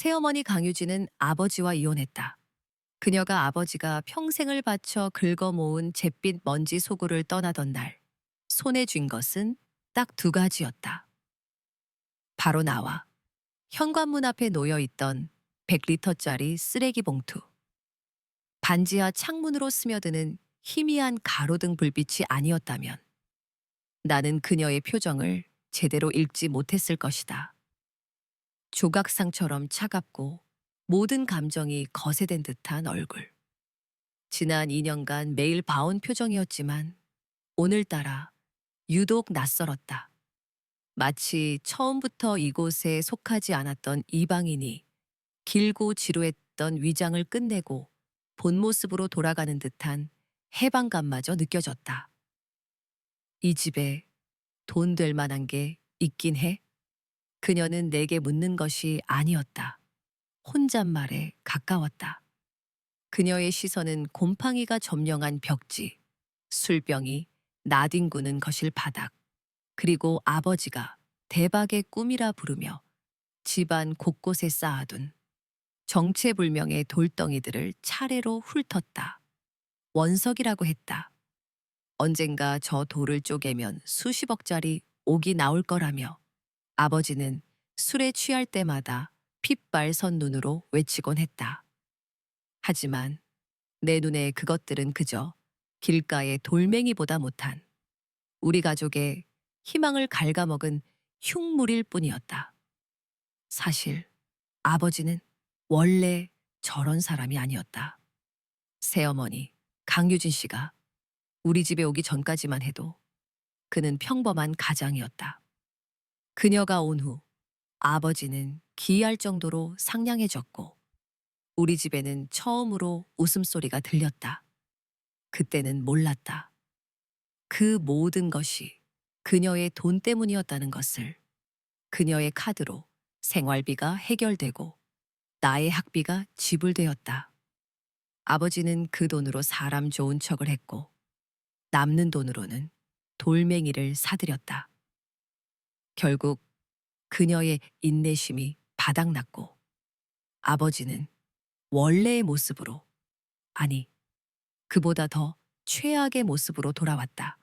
새어머니 강유진은 아버지와 이혼했다. 그녀가 아버지가 평생을 바쳐 긁어 모은 잿빛 먼지 소굴을 떠나던 날, 손에 쥔 것은 딱 두 가지였다. 바로 나와 현관문 앞에 놓여 있던 100리터짜리 쓰레기 봉투. 반지하 창문으로 스며드는 희미한 가로등 불빛이 아니었다면 나는 그녀의 표정을 제대로 읽지 못했을 것이다. 조각상처럼 차갑고 모든 감정이 거세된 듯한 얼굴. 지난 2년간 매일 봐온 표정이었지만 오늘따라 유독 낯설었다. 마치 처음부터 이곳에 속하지 않았던 이방인이 길고 지루했던 위장을 끝내고 본 모습으로 돌아가는 듯한 해방감마저 느껴졌다. 이 집에 돈 될 만한 게 있긴 해? 그녀는 내게 묻는 것이 아니었다. 혼잣말에 가까웠다. 그녀의 시선은 곰팡이가 점령한 벽지, 술병이 나뒹구는 거실 바닥, 그리고 아버지가 대박의 꿈이라 부르며 집안 곳곳에 쌓아둔 정체불명의 돌덩이들을 차례로 훑었다. 원석이라고 했다. 언젠가 저 돌을 쪼개면 수십억짜리 옥이 나올 거라며 아버지는 술에 취할 때마다 핏발선 눈으로 외치곤 했다. 하지만 내 눈에 그것들은 그저 길가의 돌멩이보다 못한 우리 가족의 희망을 갉아먹은 흉물일 뿐이었다. 사실 아버지는 원래 저런 사람이 아니었다. 새어머니 강유진 씨가 우리 집에 오기 전까지만 해도 그는 평범한 가장이었다. 그녀가 온 후 아버지는 기이할 정도로 상냥해졌고 우리 집에는 처음으로 웃음소리가 들렸다. 그때는 몰랐다. 그 모든 것이 그녀의 돈 때문이었다는 것을. 그녀의 카드로 생활비가 해결되고 나의 학비가 지불되었다. 아버지는 그 돈으로 사람 좋은 척을 했고 남는 돈으로는 돌멩이를 사들였다. 결국 그녀의 인내심이 바닥났고 아버지는 원래의 모습으로, 아니, 그보다 더 최악의 모습으로 돌아왔다.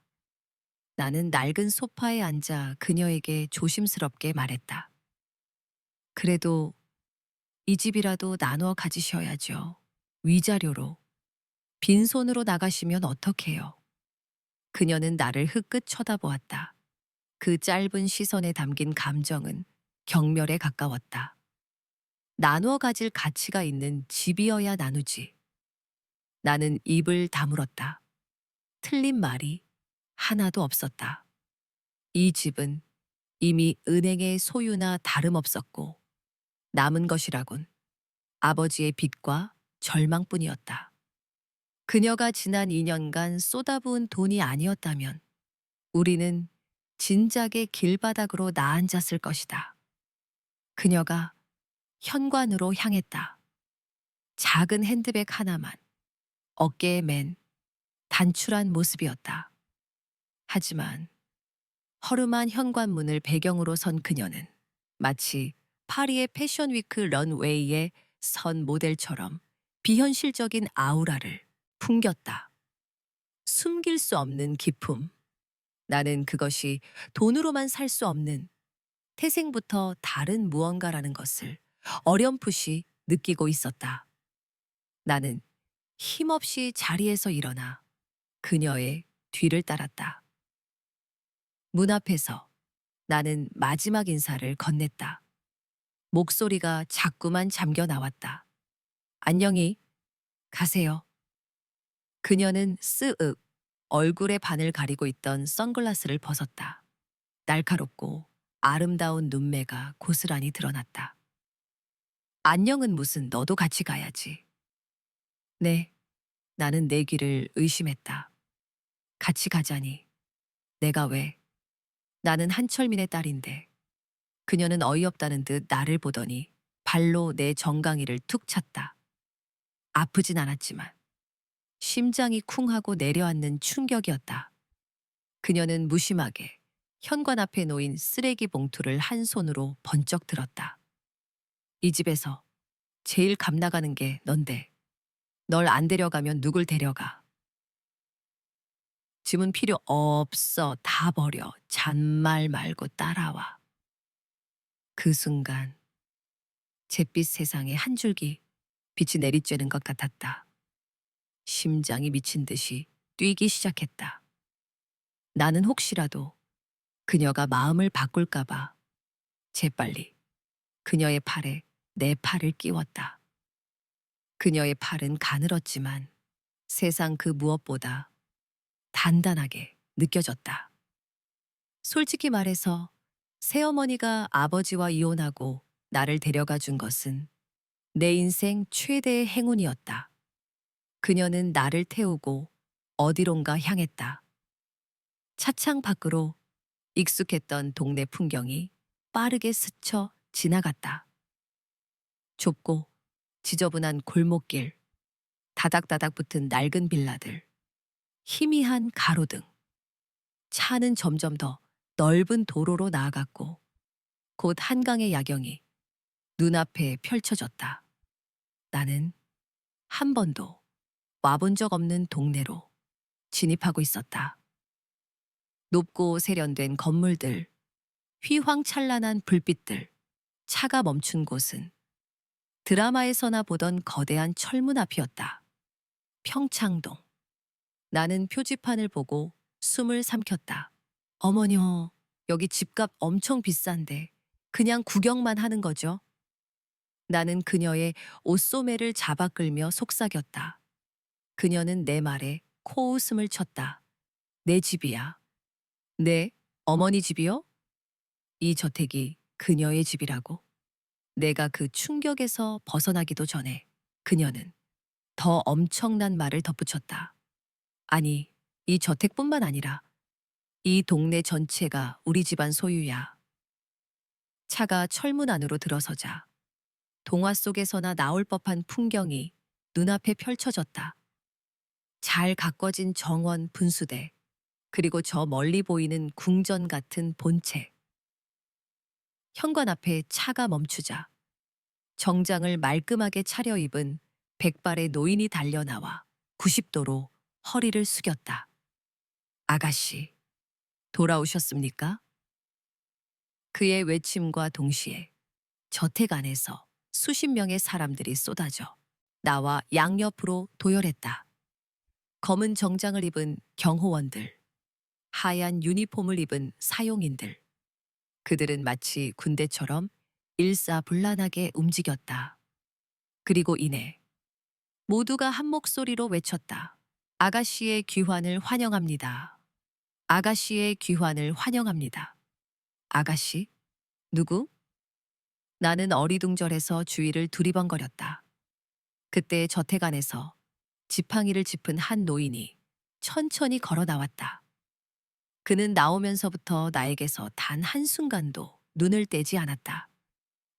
나는 낡은 소파에 앉아 그녀에게 조심스럽게 말했다. 그래도 이 집이라도 나눠 가지셔야죠. 위자료로. 빈손으로 나가시면 어떡해요. 그녀는 나를 흐끗 쳐다보았다. 그 짧은 시선에 담긴 감정은 경멸에 가까웠다. 나누어 가질 가치가 있는 집이어야 나누지. 나는 입을 다물었다. 틀린 말이 하나도 없었다. 이 집은 이미 은행의 소유나 다름없었고 남은 것이라곤 아버지의 빚과 절망뿐이었다. 그녀가 지난 2년간 쏟아부은 돈이 아니었다면 우리는 진작에 길바닥으로 나앉았을 것이다. 그녀가 현관으로 향했다. 작은 핸드백 하나만 어깨에 맨 단출한 모습이었다. 하지만 허름한 현관문을 배경으로 선 그녀는 마치 파리의 패션위크 런웨이에 선 모델처럼 비현실적인 아우라를 풍겼다. 숨길 수 없는 기품. 나는 그것이 돈으로만 살 수 없는 태생부터 다른 무언가라는 것을 어렴풋이 느끼고 있었다. 나는 힘없이 자리에서 일어나 그녀의 뒤를 따랐다. 문 앞에서 나는 마지막 인사를 건넸다. 목소리가 자꾸만 잠겨 나왔다. 안녕히 가세요. 그녀는 스윽 얼굴의 반을 가리고 있던 선글라스를 벗었다. 날카롭고 아름다운 눈매가 고스란히 드러났다. 안녕은 무슨 너도 같이 가야지. 네, 나는 내 귀를 의심했다. 같이 가자니. 내가 왜? 나는 한철민의 딸인데. 그녀는 어이없다는 듯 나를 보더니 발로 내 정강이를 툭 찼다. 아프진 않았지만 심장이 쿵 하고 내려앉는 충격이었다. 그녀는 무심하게 현관 앞에 놓인 쓰레기 봉투를 한 손으로 번쩍 들었다. 이 집에서 제일 감 나가는 게 넌데. 널 안 데려가면 누굴 데려가? 짐은 필요 없어. 다 버려. 잔말 말고 따라와. 그 순간 잿빛 세상에 한 줄기 빛이 내리쬐는 것 같았다. 심장이 미친 듯이 뛰기 시작했다. 나는 혹시라도 그녀가 마음을 바꿀까봐 재빨리 그녀의 팔에 내 팔을 끼웠다. 그녀의 팔은 가늘었지만 세상 그 무엇보다 단단하게 느껴졌다. 솔직히 말해서 새어머니가 아버지와 이혼하고 나를 데려가 준 것은 내 인생 최대의 행운이었다. 그녀는 나를 태우고 어디론가 향했다. 차창 밖으로 익숙했던 동네 풍경이 빠르게 스쳐 지나갔다. 좁고 지저분한 골목길, 다닥다닥 붙은 낡은 빌라들, 희미한 가로등. 차는 점점 더 넓은 도로로 나아갔고 곧 한강의 야경이 눈앞에 펼쳐졌다. 나는 한 번도 와본 적 없는 동네로 진입하고 있었다. 높고 세련된 건물들, 휘황찬란한 불빛들, 차가 멈춘 곳은 드라마에서나 보던 거대한 철문 앞이었다. 평창동. 나는 표지판을 보고 숨을 삼켰다. 어머녀, 여기 집값 엄청 비싼데 그냥 구경만 하는 거죠? 나는 그녀의 옷소매를 잡아 끌며 속삭였다. 그녀는 내 말에 코웃음을 쳤다. 내 집이야. 네, 어머니 집이요? 이 저택이 그녀의 집이라고? 내가 그 충격에서 벗어나기도 전에 그녀는 더 엄청난 말을 덧붙였다. 아니, 이 저택뿐만 아니라 이 동네 전체가 우리 집안 소유야. 차가 철문 안으로 들어서자 동화 속에서나 나올 법한 풍경이 눈앞에 펼쳐졌다. 잘 가꿔진 정원 분수대, 그리고 저 멀리 보이는 궁전 같은 본체. 현관 앞에 차가 멈추자 정장을 말끔하게 차려입은 백발의 노인이 달려나와 90도로 허리를 숙였다. 아가씨, 돌아오셨습니까? 그의 외침과 동시에 저택 안에서 수십 명의 사람들이 쏟아져 나와 양옆으로 도열했다. 검은 정장을 입은 경호원들, 하얀 유니폼을 입은 사용인들. 그들은 마치 군대처럼 일사불란하게 움직였다. 그리고 이내 모두가 한 목소리로 외쳤다. 아가씨의 귀환을 환영합니다. 아가씨의 귀환을 환영합니다. 아가씨? 누구? 나는 어리둥절해서 주위를 두리번거렸다. 그때 저택 안에서 지팡이를 짚은 한 노인이 천천히 걸어 나왔다. 그는 나오면서부터 나에게서 단 한순간도 눈을 떼지 않았다.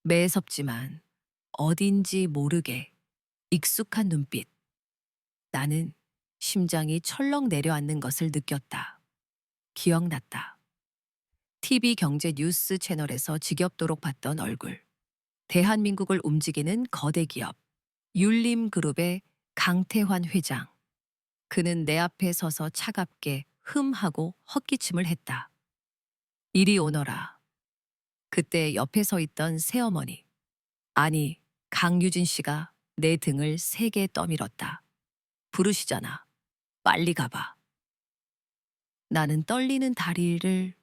매섭지만 어딘지 모르게 익숙한 눈빛. 나는 심장이 철렁 내려앉는 것을 느꼈다. 기억났다. TV 경제 뉴스 채널에서 지겹도록 봤던 얼굴. 대한민국을 움직이는 거대 기업. 율림그룹의 강태환 회장. 그는 내 앞에 서서 차갑게 흠하고 헛기침을 했다. 이리 오너라. 그때 옆에 서 있던 새어머니. 아니, 강유진 씨가 내 등을 세게 떠밀었다. 부르시잖아. 빨리 가봐. 나는 떨리는 다리를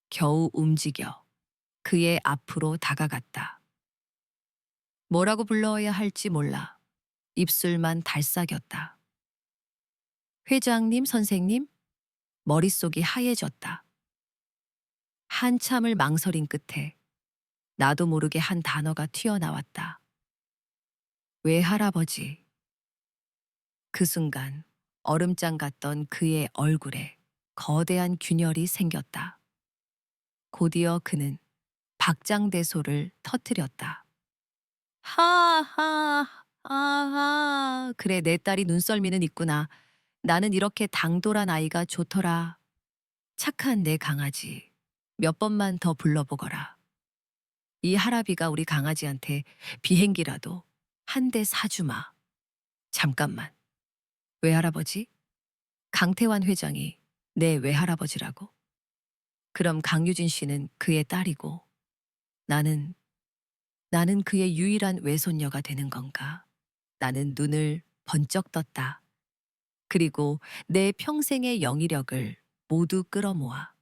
겨우 움직여 그의 앞으로 다가갔다. 뭐라고 불러야 할지 몰라 입술만 달싹였다. 회장님, 선생님? 머릿속이 하얘졌다. 한참을 망설인 끝에 나도 모르게 한 단어가 튀어나왔다. 외할아버지. 그 순간 얼음장 같던 그의 얼굴에 거대한 균열이 생겼다. 곧이어 그는 박장대소를 터뜨렸다. 하하, 아하. 그래, 내 딸이 눈썰미는 있구나. 나는 이렇게 당돌한 아이가 좋더라. 착한 내 강아지. 몇 번만 더 불러보거라. 이 할아비가 우리 강아지한테 비행기라도 한 대 사주마. 잠깐만. 외할아버지? 강태환 회장이 내 외할아버지라고? 그럼 강유진 씨는 그의 딸이고 나는 나는 그의 유일한 외손녀가 되는 건가? 나는 눈을 번쩍 떴다. 그리고 내 평생의 영위력을 모두 끌어모아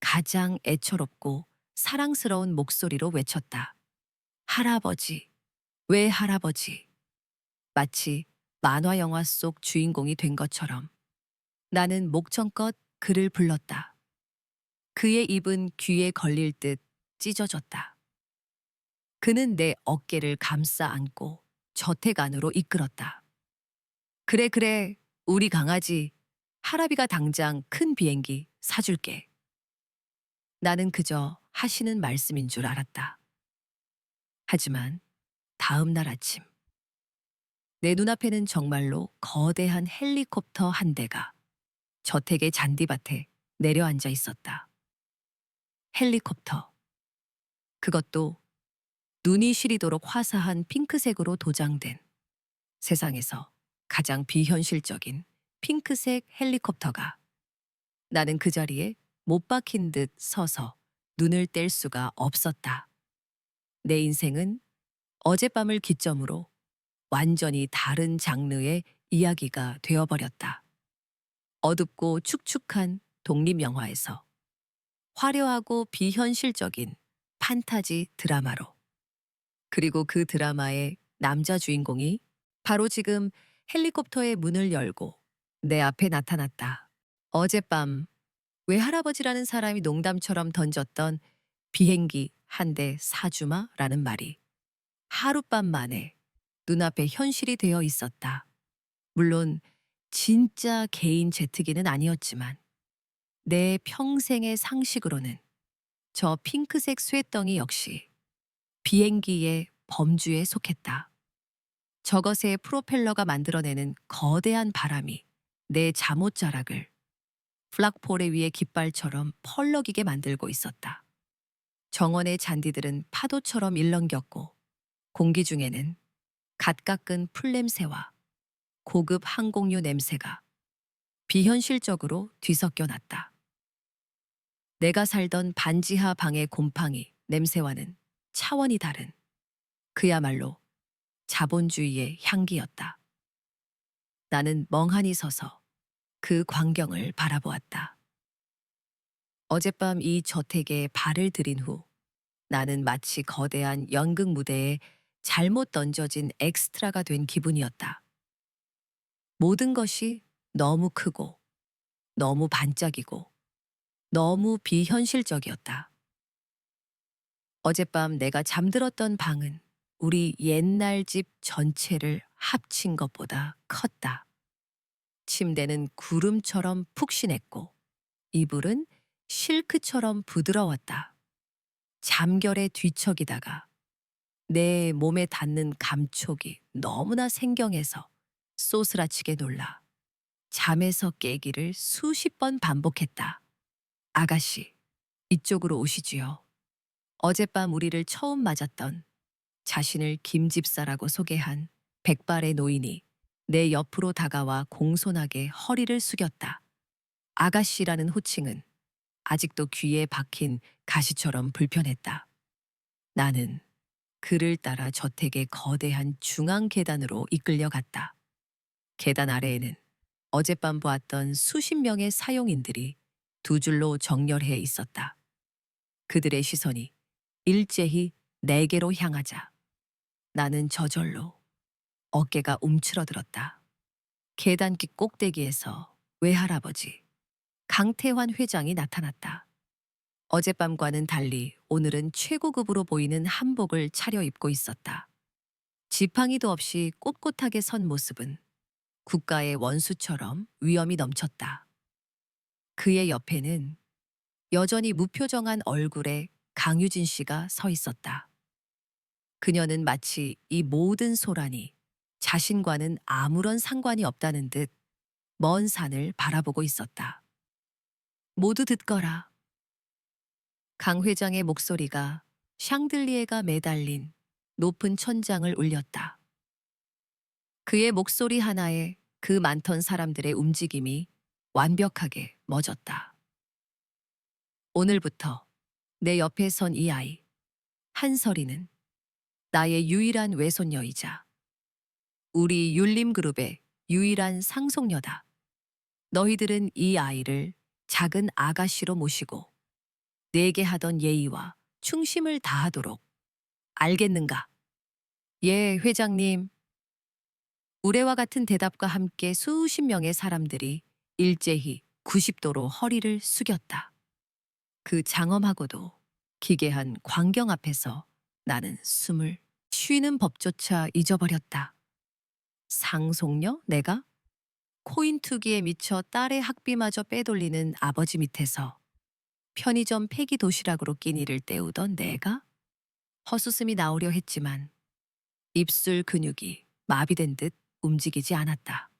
가장 애처롭고 사랑스러운 목소리로 외쳤다. 할아버지, 왜 할아버지? 마치 만화 영화 속 주인공이 된 것처럼 나는 목청껏 그를 불렀다. 그의 입은 귀에 걸릴 듯 찢어졌다. 그는 내 어깨를 감싸 안고 저택 안으로 이끌었다. 그래, 그래, 우리 강아지. 할아비가 당장 큰 비행기 사줄게. 나는 그저 하시는 말씀인 줄 알았다. 하지만 다음 날 아침, 내 눈앞에는 정말로 거대한 헬리콥터 한 대가 저택의 잔디밭에 내려앉아 있었다. 헬리콥터. 그것도 눈이 시리도록 화사한 핑크색으로 도장된 세상에서 가장 비현실적인 핑크색 헬리콥터가 나는 그 자리에 못 박힌 듯 서서 눈을 뗄 수가 없었다. 내 인생은 어젯밤을 기점으로 완전히 다른 장르의 이야기가 되어버렸다. 어둡고 축축한 독립영화에서 화려하고 비현실적인 판타지 드라마로. 그리고 그 드라마의 남자 주인공이 바로 지금 헬리콥터의 문을 열고 내 앞에 나타났다. 어젯밤 외할아버지라는 사람이 농담처럼 던졌던 비행기 한 대 사주마라는 말이 하룻밤 만에 눈앞에 현실이 되어 있었다. 물론 진짜 개인 제트기는 아니었지만 내 평생의 상식으로는 저 핑크색 쇠덩이 역시 비행기의 범주에 속했다. 저것의 프로펠러가 만들어내는 거대한 바람이 내 잠옷자락을 플락포레 위의 깃발처럼 펄럭이게 만들고 있었다. 정원의 잔디들은 파도처럼 일렁겼고 공기 중에는 갓 깎은 풀냄새와 고급 항공유 냄새가 비현실적으로 뒤섞여 났다. 내가 살던 반지하 방의 곰팡이 냄새와는 차원이 다른 그야말로 자본주의의 향기였다. 나는 멍하니 서서 그 광경을 바라보았다. 어젯밤 이 저택에 발을 들인 후 나는 마치 거대한 연극 무대에 잘못 던져진 엑스트라가 된 기분이었다. 모든 것이 너무 크고 너무 반짝이고 너무 비현실적이었다. 어젯밤 내가 잠들었던 방은 우리 옛날 집 전체를 합친 것보다 컸다. 침대는 구름처럼 푹신했고 이불은 실크처럼 부드러웠다. 잠결에 뒤척이다가 내 몸에 닿는 감촉이 너무나 생경해서 쏘스라치게 놀라 잠에서 깨기를 수십 번 반복했다. 아가씨, 이쪽으로 오시지요. 어젯밤 우리를 처음 맞았던 자신을 김집사라고 소개한 백발의 노인이 내 옆으로 다가와 공손하게 허리를 숙였다. 아가씨라는 호칭은 아직도 귀에 박힌 가시처럼 불편했다. 나는 그를 따라 저택의 거대한 중앙 계단으로 이끌려갔다. 계단 아래에는 어젯밤 보았던 수십 명의 사용인들이 두 줄로 정렬해 있었다. 그들의 시선이 일제히 내게로 향하자 나는 저절로 어깨가 움츠러들었다. 계단기 꼭대기에서 외할아버지 강태환 회장이 나타났다. 어젯밤과는 달리 오늘은 최고급으로 보이는 한복을 차려입고 있었다. 지팡이도 없이 꼿꼿하게 선 모습은 국가의 원수처럼 위엄이 넘쳤다. 그의 옆에는 여전히 무표정한 얼굴의 강유진 씨가 서 있었다. 그녀는 마치 이 모든 소란이 자신과는 아무런 상관이 없다는 듯 먼 산을 바라보고 있었다. 모두 듣거라. 강 회장의 목소리가 샹들리에가 매달린 높은 천장을 울렸다. 그의 목소리 하나에 그 많던 사람들의 움직임이 완벽하게 멎었다. 오늘부터 내 옆에 선 이 아이, 한설이는 나의 유일한 외손녀이자 우리 율림그룹의 유일한 상속녀다. 너희들은 이 아이를 작은 아가씨로 모시고 내게 하던 예의와 충심을 다하도록 알겠는가? 예, 회장님. 우레와 같은 대답과 함께 수십 명의 사람들이 일제히 90도로 허리를 숙였다. 그 장엄하고도 기괴한 광경 앞에서 나는 숨을 쉬는 법조차 잊어버렸다. 상속녀? 내가? 코인 투기에 미쳐 딸의 학비마저 빼돌리는 아버지 밑에서 편의점 폐기 도시락으로 끼니를 때우던 내가? 헛웃음이 나오려 했지만 입술 근육이 마비된 듯 움직이지 않았다.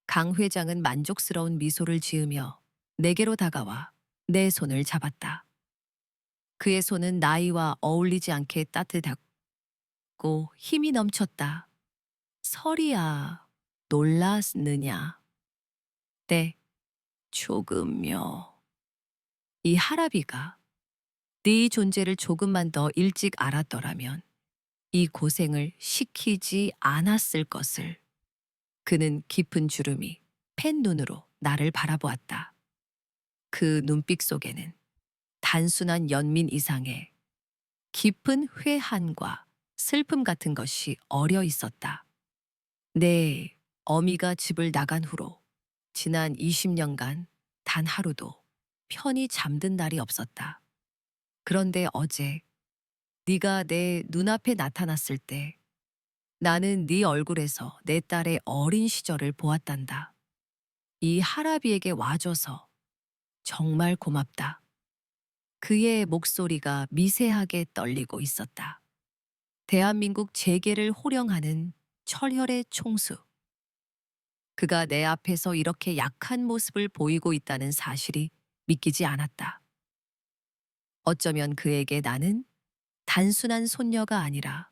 강 회장은 만족스러운 미소를 지으며 내게로 다가와 내 손을 잡았다. 그의 손은 나이와 어울리지 않게 따뜻했고 힘이 넘쳤다. 설이야, 놀랐느냐? 네, 조금요. 이 할아비가 네 존재를 조금만 더 일찍 알았더라면 이 고생을 시키지 않았을 것을. 그는 깊은 주름이 팬 눈으로 나를 바라보았다. 그 눈빛 속에는 단순한 연민 이상의 깊은 회한과 슬픔 같은 것이 어려 있었다. 네, 어미가 집을 나간 후로 지난 20년간 단 하루도 편히 잠든 날이 없었다. 그런데 어제 네가 내 눈앞에 나타났을 때 나는 네 얼굴에서 내 딸의 어린 시절을 보았단다. 이 할아비에게 와줘서 정말 고맙다. 그의 목소리가 미세하게 떨리고 있었다. 대한민국 재계를 호령하는 철혈의 총수. 그가 내 앞에서 이렇게 약한 모습을 보이고 있다는 사실이 믿기지 않았다. 어쩌면 그에게 나는 단순한 손녀가 아니라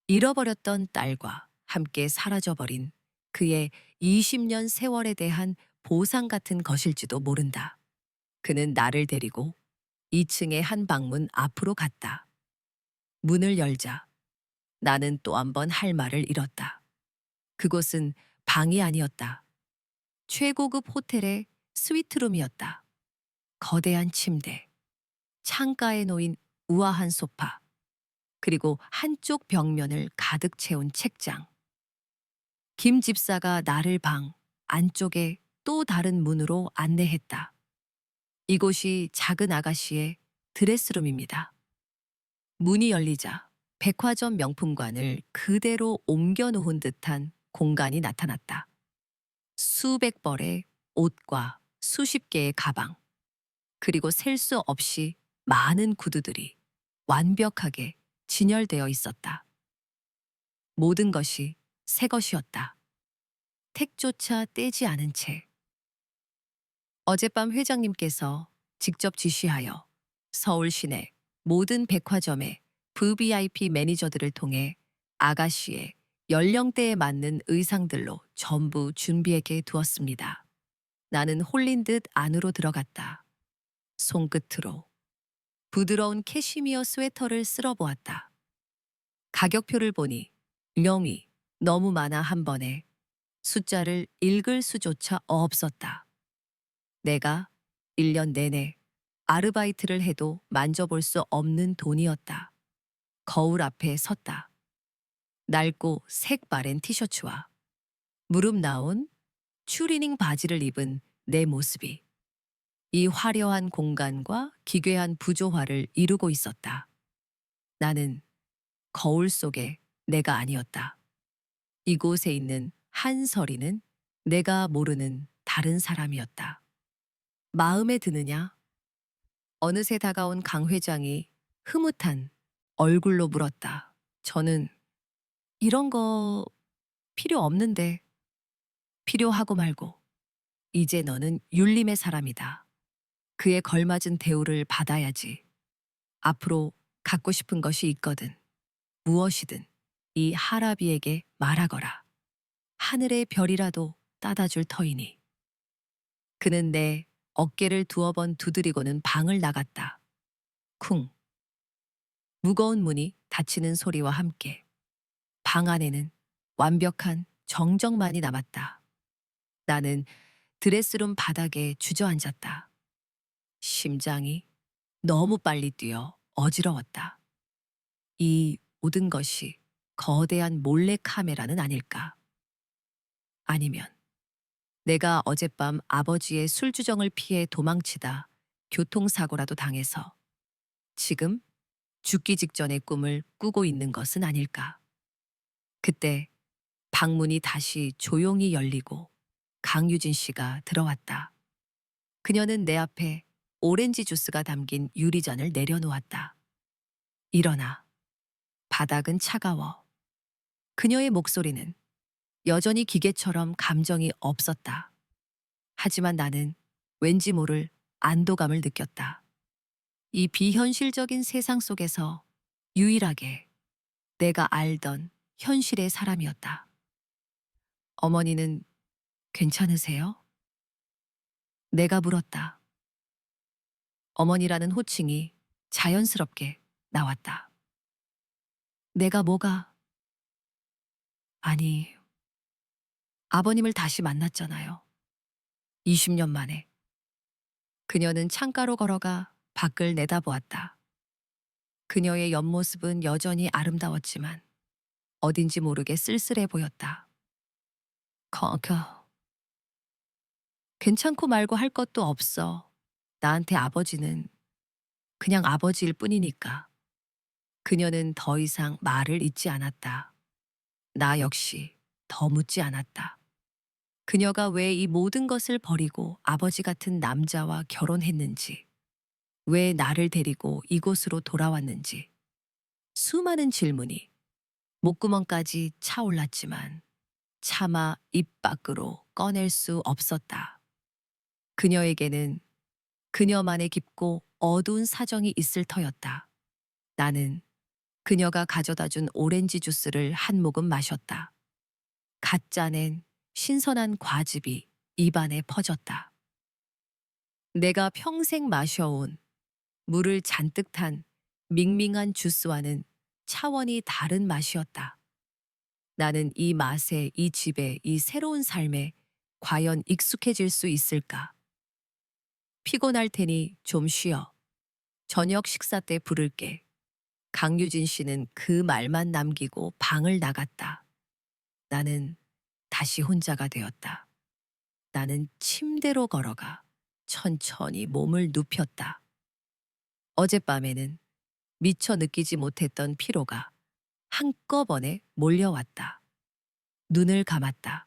잃어버렸던 딸과 함께 사라져버린 그의 20년 세월에 대한 보상 같은 것일지도 모른다. 그는 나를 데리고 2층의 한 방문 앞으로 갔다. 문을 열자 나는 또 한 번 할 말을 잃었다. 그곳은 방이 아니었다. 최고급 호텔의 스위트룸이었다. 거대한 침대, 창가에 놓인 우아한 소파, 그리고 한쪽 벽면을 가득 채운 책장. 김 집사가 나를 방 안쪽에 또 다른 문으로 안내했다. 이곳이 작은 아가씨의 드레스룸입니다. 문이 열리자 백화점 명품관을 그대로 옮겨놓은 듯한 공간이 나타났다. 수백 벌의 옷과 수십 개의 가방, 그리고 셀 수 없이 많은 구두들이 완벽하게 진열되어 있었다. 모든 것이 새 것이었다. 택조차 떼지 않은 채. 어젯밤 회장님께서 직접 지시하여 서울 시내 모든 백화점의 VVIP 매니저들을 통해 아가씨의 연령대에 맞는 의상들로 전부 준비하게 두었습니다. 나는 홀린 듯 안으로 들어갔다. 손끝으로 부드러운 캐시미어 스웨터를 쓸어보았다. 가격표를 보니 명이 너무 많아 한 번에 숫자를 읽을 수조차 없었다. 내가 1년 내내 아르바이트를 해도 만져볼 수 없는 돈이었다. 거울 앞에 섰다. 낡고 색바랜 티셔츠와 무릎 나온 추리닝 바지를 입은 내 모습이 이 화려한 공간과 기괴한 부조화를 이루고 있었다. 나는 거울 속의 내가 아니었다. 이곳에 있는 한설이는 내가 모르는 다른 사람이었다. 마음에 드느냐? 어느새 다가온 강 회장이 흐뭇한 얼굴로 물었다. 저는 이런 거 필요 없는데. 필요하고 말고. 이제 너는 율림의 사람이다. 그에 걸맞은 대우를 받아야지. 앞으로 갖고 싶은 것이 있거든. 무엇이든 이 할아비에게 말하거라. 하늘의 별이라도 따다 줄 터이니. 그는 내 어깨를 두어 번 두드리고는 방을 나갔다. 쿵. 무거운 문이 닫히는 소리와 함께 방 안에는 완벽한 정적만이 남았다. 나는 드레스룸 바닥에 주저앉았다. 심장이 너무 빨리 뛰어 어지러웠다. 이 모든 것이 거대한 몰래 카메라는 아닐까? 아니면 내가 어젯밤 아버지의 술주정을 피해 도망치다 교통사고라도 당해서 지금 죽기 직전의 꿈을 꾸고 있는 것은 아닐까? 그때 방문이 다시 조용히 열리고 강유진 씨가 들어왔다. 그녀는 내 앞에 오렌지 주스가 담긴 유리잔을 내려놓았다. 일어나. 바닥은 차가워. 그녀의 목소리는 여전히 기계처럼 감정이 없었다. 하지만 나는 왠지 모를 안도감을 느꼈다. 이 비현실적인 세상 속에서 유일하게 내가 알던 현실의 사람이었다. 어머니는 괜찮으세요? 내가 물었다. 어머니라는 호칭이 자연스럽게 나왔다. 내가 뭐가? 아니, 아버님을 다시 만났잖아요. 20년 만에. 그녀는 창가로 걸어가 밖을 내다보았다. 그녀의 옆모습은 여전히 아름다웠지만 어딘지 모르게 쓸쓸해 보였다. 괜찮고 말고 할 것도 없어. 나한테 아버지는 그냥 아버지일 뿐이니까. 그녀는 더 이상 말을 잇지 않았다. 나 역시 더 묻지 않았다. 그녀가 왜 이 모든 것을 버리고 아버지 같은 남자와 결혼했는지, 왜 나를 데리고 이곳으로 돌아왔는지, 수많은 질문이 목구멍까지 차올랐지만 차마 입 밖으로 꺼낼 수 없었다. 그녀에게는 그녀만의 깊고 어두운 사정이 있을 터였다. 나는 그녀가 가져다 준 오렌지 주스를 한 모금 마셨다. 갓 짜낸 신선한 과즙이 입안에 퍼졌다. 내가 평생 마셔온 물을 잔뜩 탄 밍밍한 주스와는 차원이 다른 맛이었다. 나는 이 맛에, 이 집에, 이 새로운 삶에 과연 익숙해질 수 있을까? 피곤할 테니 좀 쉬어. 저녁 식사 때 부를게. 강유진 씨는 그 말만 남기고 방을 나갔다. 나는 다시 혼자가 되었다. 나는 침대로 걸어가 천천히 몸을 눕혔다. 어젯밤에는 미처 느끼지 못했던 피로가 한꺼번에 몰려왔다. 눈을 감았다.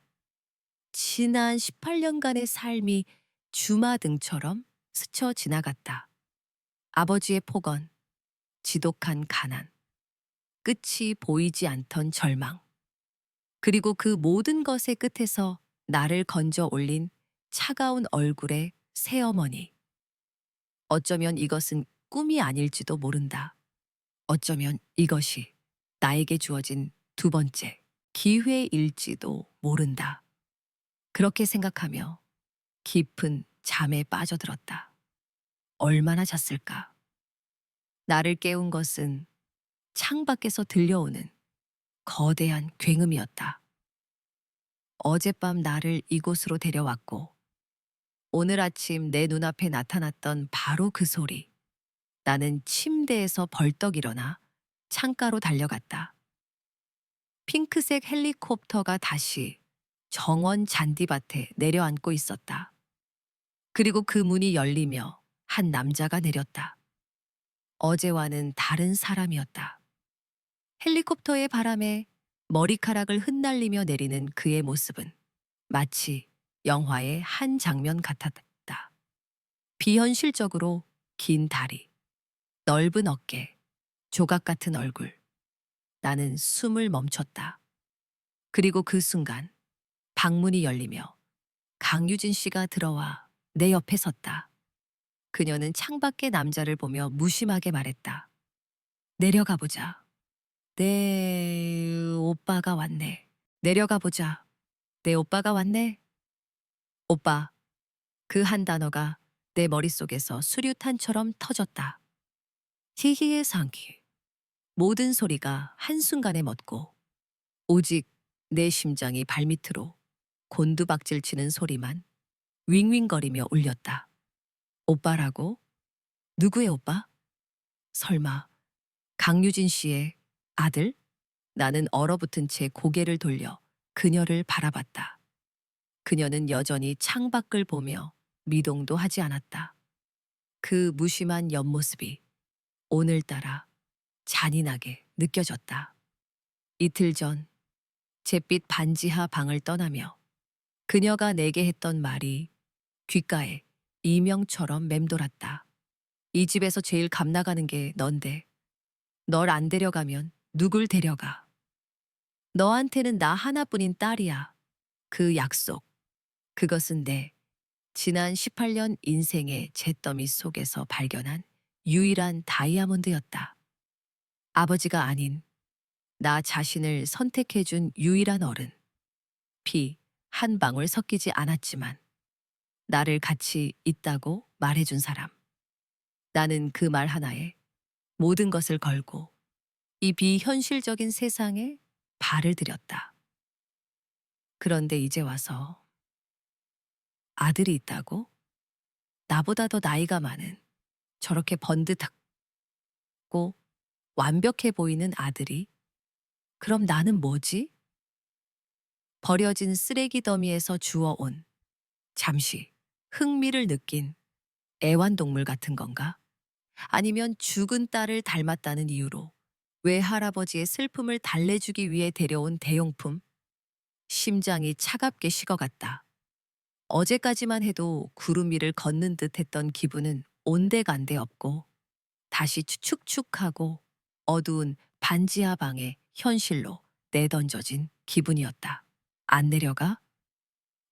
지난 18년간의 삶이 주마등처럼 스쳐 지나갔다. 아버지의 폭언, 지독한 가난, 끝이 보이지 않던 절망. 그리고 그 모든 것의 끝에서 나를 건져 올린 차가운 얼굴의 새어머니. 어쩌면 이것은 꿈이 아닐지도 모른다. 어쩌면 이것이 나에게 주어진 두 번째 기회일지도 모른다. 그렇게 생각하며 깊은 잠에 빠져들었다. 얼마나 잤을까? 나를 깨운 것은 창밖에서 들려오는 거대한 굉음이었다. 어젯밤 나를 이곳으로 데려왔고 오늘 아침 내 눈앞에 나타났던 바로 그 소리. 나는 침대에서 벌떡 일어나 창가로 달려갔다. 핑크색 헬리콥터가 다시 정원 잔디밭에 내려앉고 있었다. 그리고 그 문이 열리며 한 남자가 내렸다. 어제와는 다른 사람이었다. 헬리콥터의 바람에 머리카락을 흩날리며 내리는 그의 모습은 마치 영화의 한 장면 같았다. 비현실적으로 긴 다리, 넓은 어깨, 조각 같은 얼굴. 나는 숨을 멈췄다. 그리고 그 순간 방문이 열리며 강유진 씨가 들어와 내 옆에 섰다. 그녀는 창밖의 남자를 보며 무심하게 말했다. 내려가 보자. 내 오빠가 왔네. 내려가 보자. 내 오빠가 왔네. 오빠. 그 한 단어가 내 머릿속에서 수류탄처럼 터졌다. 히히의 상기. 모든 소리가 한순간에 멎고 오직 내 심장이 발밑으로 곤두박질 치는 소리만 윙윙거리며 울렸다. 오빠라고? 누구의 오빠? 설마 강유진 씨의 아들? 나는 얼어붙은 채 고개를 돌려 그녀를 바라봤다. 그녀는 여전히 창밖을 보며 미동도 하지 않았다. 그 무심한 옆모습이 오늘따라 잔인하게 느껴졌다. 이틀 전 잿빛 반지하 방을 떠나며 그녀가 내게 했던 말이 귓가에 이명처럼 맴돌았다. 이 집에서 제일 값나가는 게 넌데 널 안 데려가면 누굴 데려가. 너한테는 나 하나뿐인 딸이야. 그 약속. 그것은 내 지난 18년 인생의 잿더미 속에서 발견한 유일한 다이아몬드였다. 아버지가 아닌 나 자신을 선택해준 유일한 어른. 피 한 방울 섞이지 않았지만 나를 같이 있다고 말해준 사람. 나는 그 말 하나에 모든 것을 걸고 이 비현실적인 세상에 발을 들였다. 그런데 이제 와서 아들이 있다고? 나보다 더 나이가 많은 저렇게 번듯하고 완벽해 보이는 아들이? 그럼 나는 뭐지? 버려진 쓰레기 더미에서 주워온 잠시 흥미를 느낀 애완동물 같은 건가? 아니면 죽은 딸을 닮았다는 이유로 외할아버지의 슬픔을 달래주기 위해 데려온 대용품? 심장이 차갑게 식어갔다. 어제까지만 해도 구름 위를 걷는 듯 했던 기분은 온데간데 없고 다시 축축하고 어두운 반지하 방의 현실로 내던져진 기분이었다. 안 내려가?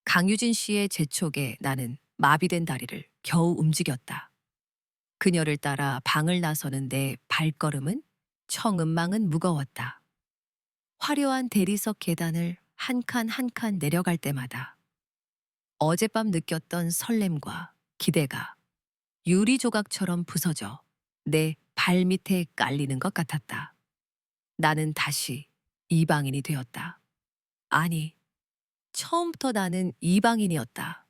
강유진 씨의 재촉에 나는 마비된 다리를 겨우 움직였다. 그녀를 따라 방을 나서는 내 발걸음은 청음망은 무거웠다. 화려한 대리석 계단을 한 칸 한 칸 내려갈 때마다 어젯밤 느꼈던 설렘과 기대가 유리 조각처럼 부서져 내 발밑에 깔리는 것 같았다. 나는 다시 이방인이 되었다. 아니, 처음부터 나는 이방인이었다.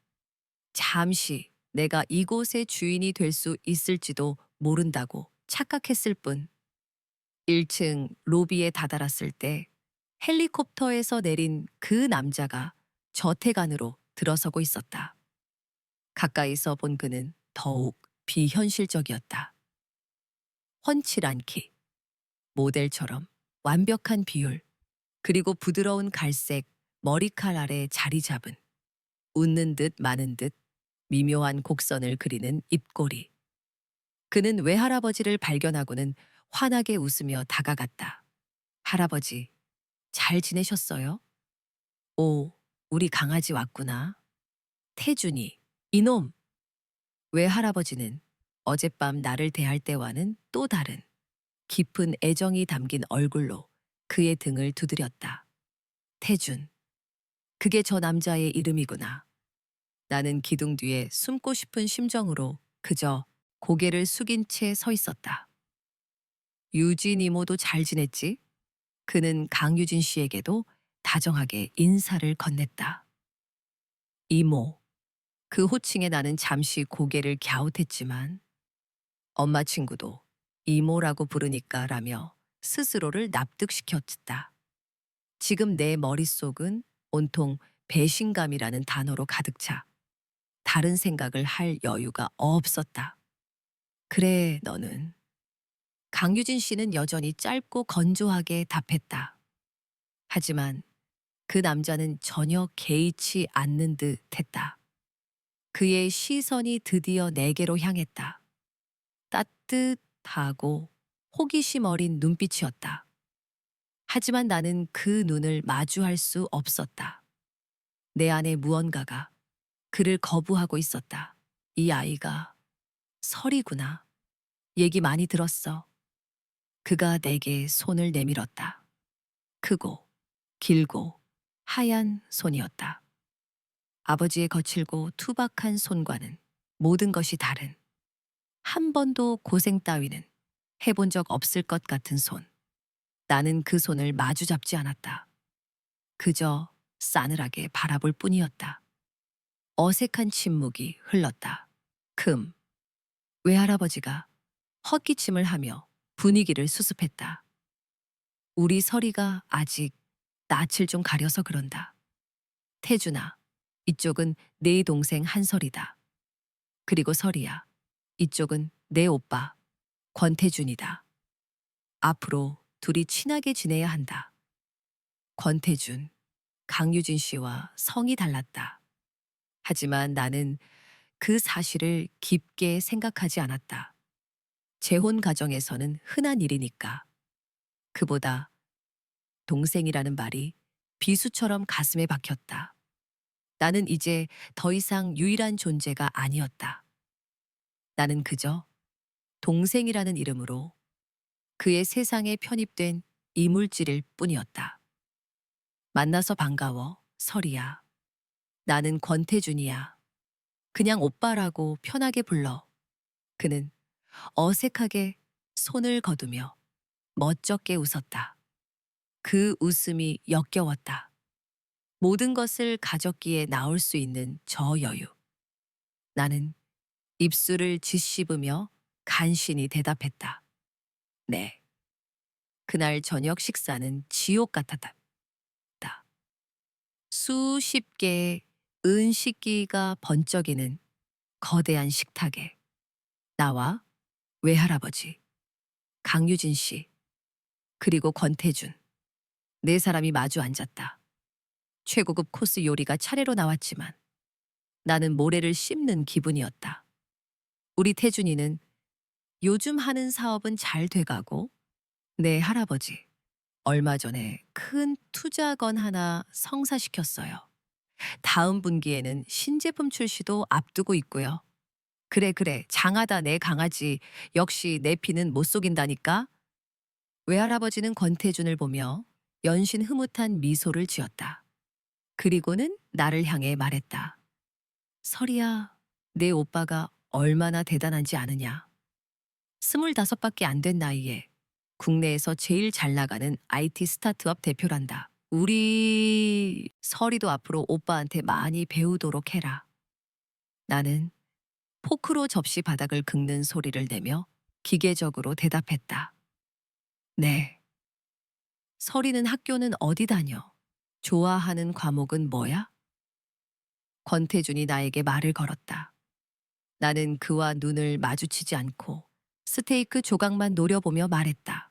잠시 내가 이곳의 주인이 될 수 있을지도 모른다고 착각했을 뿐. 1층 로비에 다다랐을 때 헬리콥터에서 내린 그 남자가 저택 안으로 들어서고 있었다. 가까이서 본 그는 더욱 비현실적이었다. 훤칠한 키, 모델처럼 완벽한 비율, 그리고 부드러운 갈색 머리칼 아래 자리 잡은 웃는 듯 마는 듯 미묘한 곡선을 그리는 입꼬리. 그는 외할아버지를 발견하고는 환하게 웃으며 다가갔다. 할아버지, 잘 지내셨어요? 오, 우리 강아지 왔구나. 태준이, 이놈! 외할아버지는 어젯밤 나를 대할 때와는 또 다른 깊은 애정이 담긴 얼굴로 그의 등을 두드렸다. 태준, 그게 저 남자의 이름이구나. 나는 기둥 뒤에 숨고 싶은 심정으로 그저 고개를 숙인 채 서 있었다. 유진 이모도 잘 지냈지? 그는 강유진 씨에게도 다정하게 인사를 건넸다. 이모. 그 호칭에 나는 잠시 고개를 갸웃했지만 엄마 친구도 이모라고 부르니까 라며 스스로를 납득시켰다. 지금 내 머릿속은 온통 배신감이라는 단어로 가득 차 다른 생각을 할 여유가 없었다. 그래, 너는. 강유진 씨는 여전히 짧고 건조하게 답했다. 하지만 그 남자는 전혀 개의치 않는 듯 했다. 그의 시선이 드디어 내게로 향했다. 따뜻하고 호기심 어린 눈빛이었다. 하지만 나는 그 눈을 마주할 수 없었다. 내 안에 무언가가 그를 거부하고 있었다. 이 아이가 설이구나. 얘기 많이 들었어. 그가 내게 손을 내밀었다. 크고 길고 하얀 손이었다. 아버지의 거칠고 투박한 손과는 모든 것이 다른, 한 번도 고생 따위는 해본 적 없을 것 같은 손. 나는 그 손을 마주 잡지 않았다. 그저 싸늘하게 바라볼 뿐이었다. 어색한 침묵이 흘렀다. 외할아버지가 헛기침을 하며 분위기를 수습했다. 우리 설이가 아직 낯을 좀 가려서 그런다. 태준아, 이쪽은 내 동생 한설이다. 그리고 설이야, 이쪽은 내 오빠 권태준이다. 앞으로 둘이 친하게 지내야 한다. 권태준, 강유진 씨와 성이 달랐다. 하지만 나는 그 사실을 깊게 생각하지 않았다. 재혼 가정에서는 흔한 일이니까. 그보다 동생이라는 말이 비수처럼 가슴에 박혔다. 나는 이제 더 이상 유일한 존재가 아니었다. 나는 그저 동생이라는 이름으로 그의 세상에 편입된 이물질일 뿐이었다. 만나서 반가워, 설이야. 나는 권태준이야. 그냥 오빠라고 편하게 불러. 그는 어색하게 손을 거두며 멋쩍게 웃었다. 그 웃음이 역겨웠다. 모든 것을 가졌기에 나올 수 있는 저 여유. 나는 입술을 짓씹으며 간신히 대답했다. 네. 그날 저녁 식사는 지옥 같았다. 수십 개의 은식기가 번쩍이는 거대한 식탁에 나와 외할아버지, 강유진 씨, 그리고 권태준, 네 사람이 마주 앉았다. 최고급 코스 요리가 차례로 나왔지만 나는 모래를 씹는 기분이었다. 우리 태준이는 요즘 하는 사업은 잘 돼가고 내 할아버지 얼마 전에 큰 투자건 하나 성사시켰어요. 다음 분기에는 신제품 출시도 앞두고 있고요. 그래, 그래. 장하다 내 강아지. 역시 내 피는 못 속인다니까. 외할아버지는 권태준을 보며 연신 흐뭇한 미소를 지었다. 그리고는 나를 향해 말했다. 설이야, 내 오빠가 얼마나 대단한지 아느냐. 25밖에 안 된 나이에 국내에서 제일 잘 나가는 IT 스타트업 대표란다. 우리 설이도 앞으로 오빠한테 많이 배우도록 해라. 나는 포크로 접시 바닥을 긁는 소리를 내며 기계적으로 대답했다. 네. 설이는 학교는 어디 다녀? 좋아하는 과목은 뭐야? 권태준이 나에게 말을 걸었다. 나는 그와 눈을 마주치지 않고 스테이크 조각만 노려보며 말했다.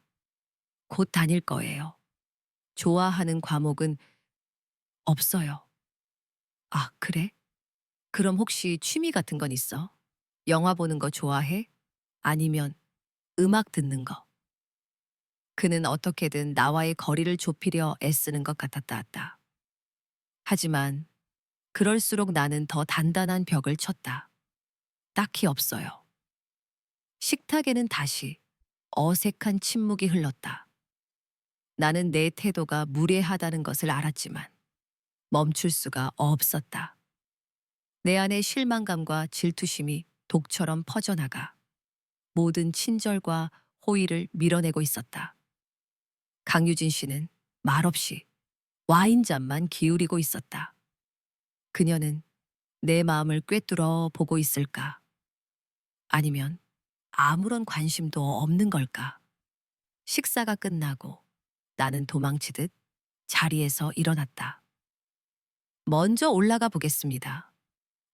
곧 다닐 거예요. 좋아하는 과목은 없어요. 아, 그래? 그럼 혹시 취미 같은 건 있어? 영화 보는 거 좋아해? 아니면 음악 듣는 거? 그는 어떻게든 나와의 거리를 좁히려 애쓰는 것 같았다. 하지만 그럴수록 나는 더 단단한 벽을 쳤다. 딱히 없어요. 식탁에는 다시 어색한 침묵이 흘렀다. 나는 내 태도가 무례하다는 것을 알았지만 멈출 수가 없었다. 내 안의 실망감과 질투심이 독처럼 퍼져나가 모든 친절과 호의를 밀어내고 있었다. 강유진 씨는 말없이 와인잔만 기울이고 있었다. 그녀는 내 마음을 꿰뚫어 보고 있을까? 아니면 아무런 관심도 없는 걸까? 식사가 끝나고 나는 도망치듯 자리에서 일어났다. 먼저 올라가 보겠습니다.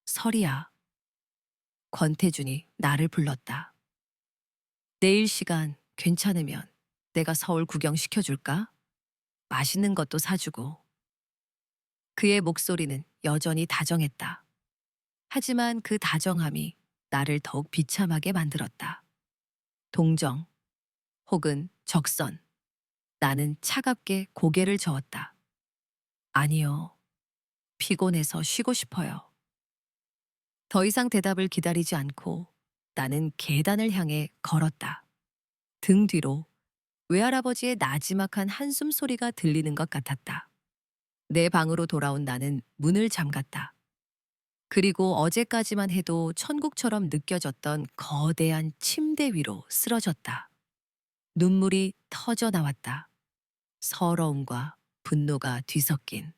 설이야. 권태준이 나를 불렀다. 내일 시간 괜찮으면 내가 서울 구경 시켜줄까? 맛있는 것도 사주고. 그의 목소리는 여전히 다정했다. 하지만 그 다정함이 나를 더욱 비참하게 만들었다. 동정 혹은 적선. 나는 차갑게 고개를 저었다. 아니요. 피곤해서 쉬고 싶어요. 더 이상 대답을 기다리지 않고 나는 계단을 향해 걸었다. 등 뒤로 외할아버지의 나지막한 한숨 소리가 들리는 것 같았다. 내 방으로 돌아온 나는 문을 잠갔다. 그리고 어제까지만 해도 천국처럼 느껴졌던 거대한 침대 위로 쓰러졌다. 눈물이 터져 나왔다. 서러움과 분노가 뒤섞인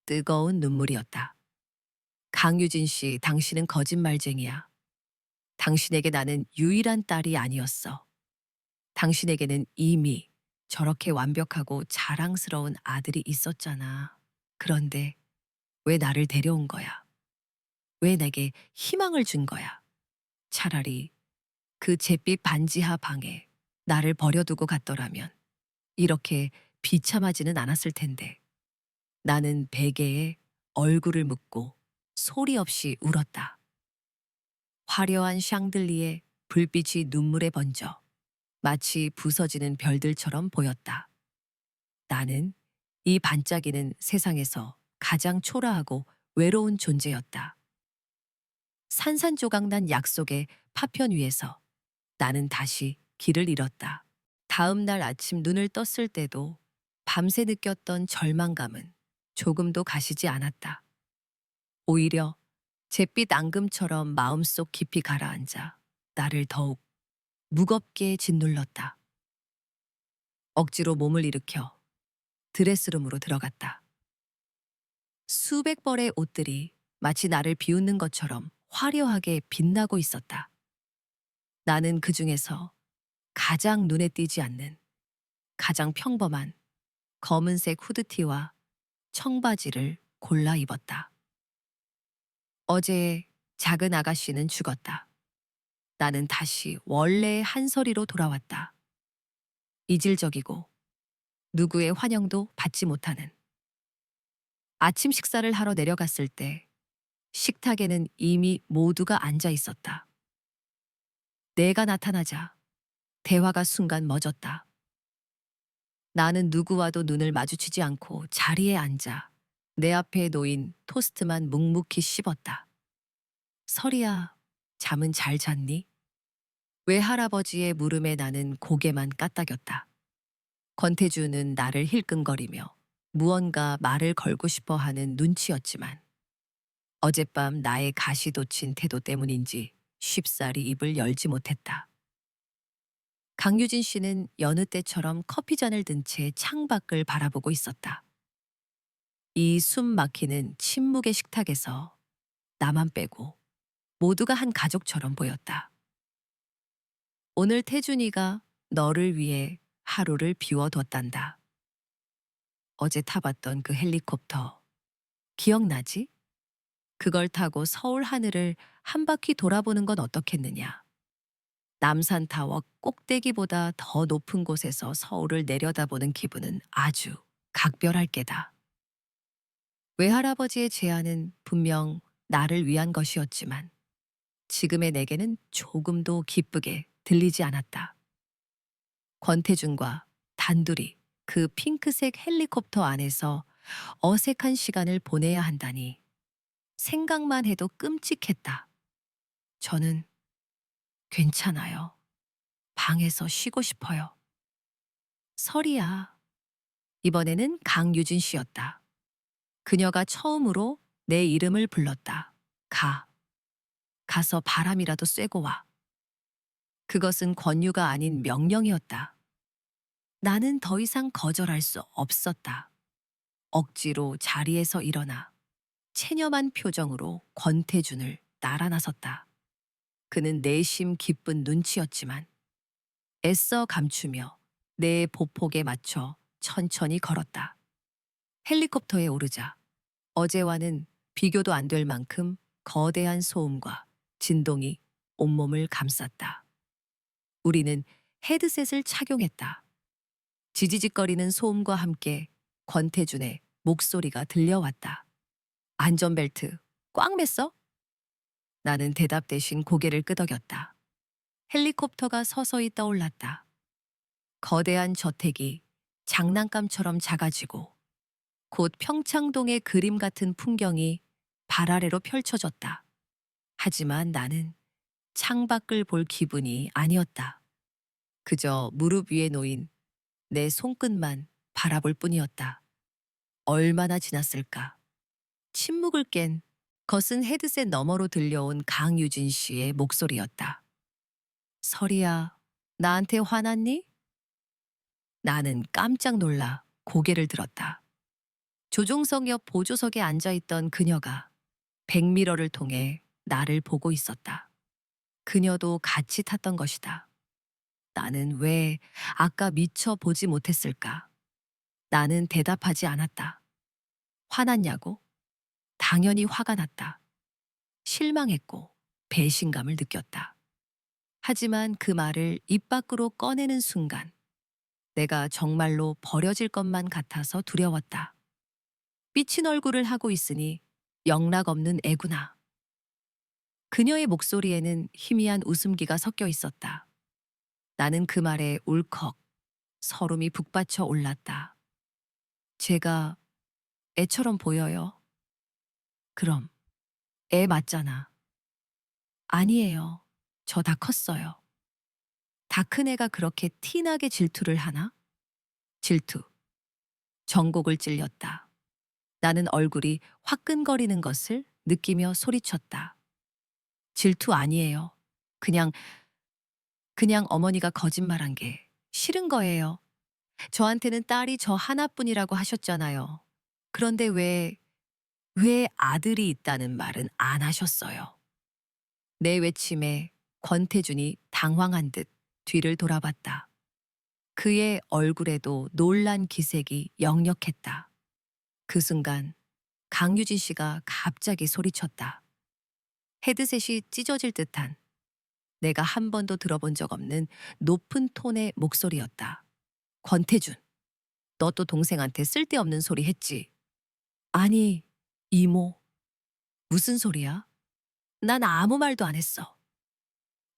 뜨거운 눈물이었다. 강유진 씨, 당신은 거짓말쟁이야. 당신에게 나는 유일한 딸이 아니었어. 당신에게는 이미 저렇게 완벽하고 자랑스러운 아들이 있었잖아. 그런데 왜 나를 데려온 거야? 왜 내게 희망을 준 거야? 차라리 그 잿빛 반지하 방에 나를 버려두고 갔더라면 이렇게 비참하지는 않았을 텐데. 나는 베개에 얼굴을 묻고 소리 없이 울었다. 화려한 샹들리에 불빛이 눈물에 번져 마치 부서지는 별들처럼 보였다. 나는 이 반짝이는 세상에서 가장 초라하고 외로운 존재였다. 산산조각난 약속의 파편 위에서 나는 다시 길을 잃었다. 다음 날 아침 눈을 떴을 때도 밤새 느꼈던 절망감은 조금도 가시지 않았다. 오히려 잿빛 앙금처럼 마음속 깊이 가라앉아 나를 더욱 무겁게 짓눌렀다. 억지로 몸을 일으켜 드레스룸으로 들어갔다. 수백 벌의 옷들이 마치 나를 비웃는 것처럼 화려하게 빛나고 있었다. 나는 그 중에서 가장 눈에 띄지 않는 가장 평범한 검은색 후드티와 청바지를 골라 입었다. 어제의 작은 아가씨는 죽었다. 나는 다시 원래의 한서리로 돌아왔다. 이질적이고 누구의 환영도 받지 못하는. 아침 식사를 하러 내려갔을 때 식탁에는 이미 모두가 앉아 있었다. 내가 나타나자 대화가 순간 멎었다. 나는 누구와도 눈을 마주치지 않고 자리에 앉아 내 앞에 놓인 토스트만 묵묵히 씹었다. 설이야, 잠은 잘 잤니? 외할아버지의 물음에 나는 고개만 까딱였다. 권태주는 나를 힐끔거리며 무언가 말을 걸고 싶어 하는 눈치였지만 어젯밤 나의 가시돋친 태도 때문인지 쉽사리 입을 열지 못했다. 강유진 씨는 여느 때처럼 커피잔을 든 채 창밖을 바라보고 있었다. 이 숨 막히는 침묵의 식탁에서 나만 빼고 모두가 한 가족처럼 보였다. 오늘 태준이가 너를 위해 하루를 비워뒀단다. 어제 타봤던 그 헬리콥터 기억나지? 그걸 타고 서울 하늘을 한 바퀴 돌아보는 건 어떻겠느냐. 남산타워 꼭대기보다 더 높은 곳에서 서울을 내려다보는 기분은 아주 각별할 게다. 외할아버지의 제안은 분명 나를 위한 것이었지만 지금의 내게는 조금도 기쁘게 들리지 않았다. 권태준과 단둘이 그 핑크색 헬리콥터 안에서 어색한 시간을 보내야 한다니 생각만 해도 끔찍했다. 저는 괜찮아요. 방에서 쉬고 싶어요. 설이야. 이번에는 강유진 씨였다. 그녀가 처음으로 내 이름을 불렀다. 가. 가서 바람이라도 쐬고 와. 그것은 권유가 아닌 명령이었다. 나는 더 이상 거절할 수 없었다. 억지로 자리에서 일어나 체념한 표정으로 권태준을 따라 나섰다. 그는 내심 기쁜 눈치였지만 애써 감추며 내 보폭에 맞춰 천천히 걸었다. 헬리콥터에 오르자 어제와는 비교도 안 될 만큼 거대한 소음과 진동이 온몸을 감쌌다. 우리는 헤드셋을 착용했다. 지지직거리는 소음과 함께 권태준의 목소리가 들려왔다. 안전벨트 꽉 맸어? 나는 대답 대신 고개를 끄덕였다. 헬리콥터가 서서히 떠올랐다. 거대한 저택이 장난감처럼 작아지고 곧 평창동의 그림 같은 풍경이 발 아래로 펼쳐졌다. 하지만 나는 창밖을 볼 기분이 아니었다. 그저 무릎 위에 놓인 내 손끝만 바라볼 뿐이었다. 얼마나 지났을까? 침묵을 깬 거센 헤드셋 너머로 들려온 강유진 씨의 목소리였다. 설이야, 나한테 화났니? 나는 깜짝 놀라 고개를 들었다. 조종석 옆 보조석에 앉아있던 그녀가 백미러를 통해 나를 보고 있었다. 그녀도 같이 탔던 것이다. 나는 왜 아까 미처 보지 못했을까? 나는 대답하지 않았다. 화났냐고? 당연히 화가 났다. 실망했고 배신감을 느꼈다. 하지만 그 말을 입 밖으로 꺼내는 순간 내가 정말로 버려질 것만 같아서 두려웠다. 삐친 얼굴을 하고 있으니 영락없는 애구나. 그녀의 목소리에는 희미한 웃음기가 섞여 있었다. 나는 그 말에 울컥 설움이 북받쳐 올랐다. 제가 애처럼 보여요? 그럼 애 맞잖아. 아니에요. 저 다 컸어요. 다 큰 애가 그렇게 티나게 질투를 하나? 질투. 전곡을 찔렸다. 나는 얼굴이 화끈거리는 것을 느끼며 소리쳤다. 질투 아니에요. 그냥, 그냥 어머니가 거짓말한 게 싫은 거예요. 저한테는 딸이 저 하나뿐이라고 하셨잖아요. 그런데 왜 아들이 있다는 말은 안 하셨어요? 내 외침에 권태준이 당황한 듯 뒤를 돌아봤다. 그의 얼굴에도 놀란 기색이 역력했다. 그 순간 강유진 씨가 갑자기 소리쳤다. 헤드셋이 찢어질 듯한 내가 한 번도 들어본 적 없는 높은 톤의 목소리였다. 권태준, 너 또 동생한테 쓸데없는 소리 했지? 아니, 이모. 무슨 소리야? 난 아무 말도 안 했어.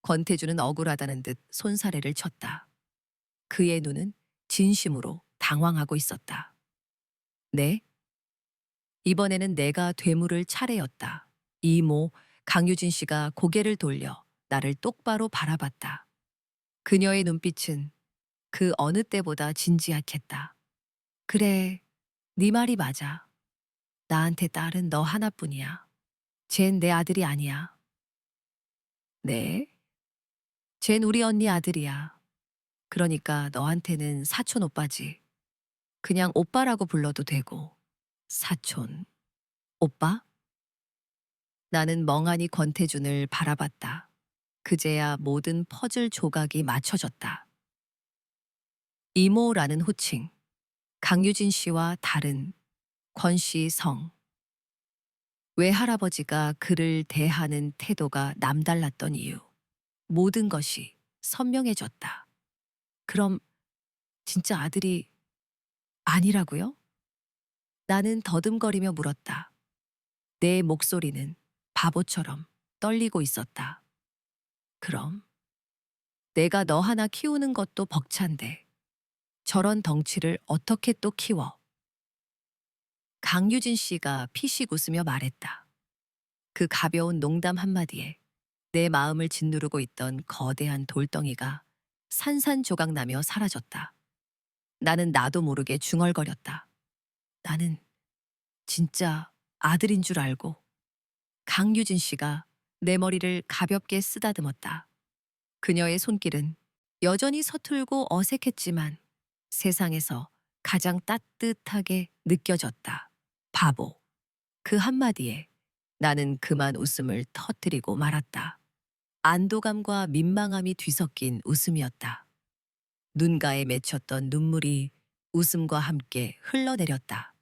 권태준은 억울하다는 듯 손사래를 쳤다. 그의 눈은 진심으로 당황하고 있었다. 네? 이번에는 내가 되물을 차례였다. 이모, 강유진 씨가 고개를 돌려 나를 똑바로 바라봤다. 그녀의 눈빛은 그 어느 때보다 진지하겠다. 그래, 네 말이 맞아. 나한테 딸은 너 하나뿐이야. 쟨 내 아들이 아니야. 네? 쟨 우리 언니 아들이야. 그러니까 너한테는 사촌 오빠지. 그냥 오빠라고 불러도 되고. 사촌. 오빠? 나는 멍하니 권태준을 바라봤다. 그제야 모든 퍼즐 조각이 맞춰졌다. 이모라는 호칭, 강유진 씨와 다른 권 씨 성, 외할아버지가 그를 대하는 태도가 남달랐던 이유, 모든 것이 선명해졌다. 그럼 진짜 아들이 아니라고요? 나는 더듬거리며 물었다. 내 목소리는 바보처럼 떨리고 있었다. 그럼 내가 너 하나 키우는 것도 벅찬데 저런 덩치를 어떻게 또 키워? 강유진 씨가 피식 웃으며 말했다. 그 가벼운 농담 한마디에 내 마음을 짓누르고 있던 거대한 돌덩이가 산산조각 나며 사라졌다. 나는 나도 모르게 중얼거렸다. 나는 진짜 아들인 줄 알고. 강유진 씨가 내 머리를 가볍게 쓰다듬었다. 그녀의 손길은 여전히 서툴고 어색했지만 세상에서 가장 따뜻하게 느껴졌다. 바보. 그 한마디에 나는 그만 웃음을 터뜨리고 말았다. 안도감과 민망함이 뒤섞인 웃음이었다. 눈가에 맺혔던 눈물이 웃음과 함께 흘러내렸다.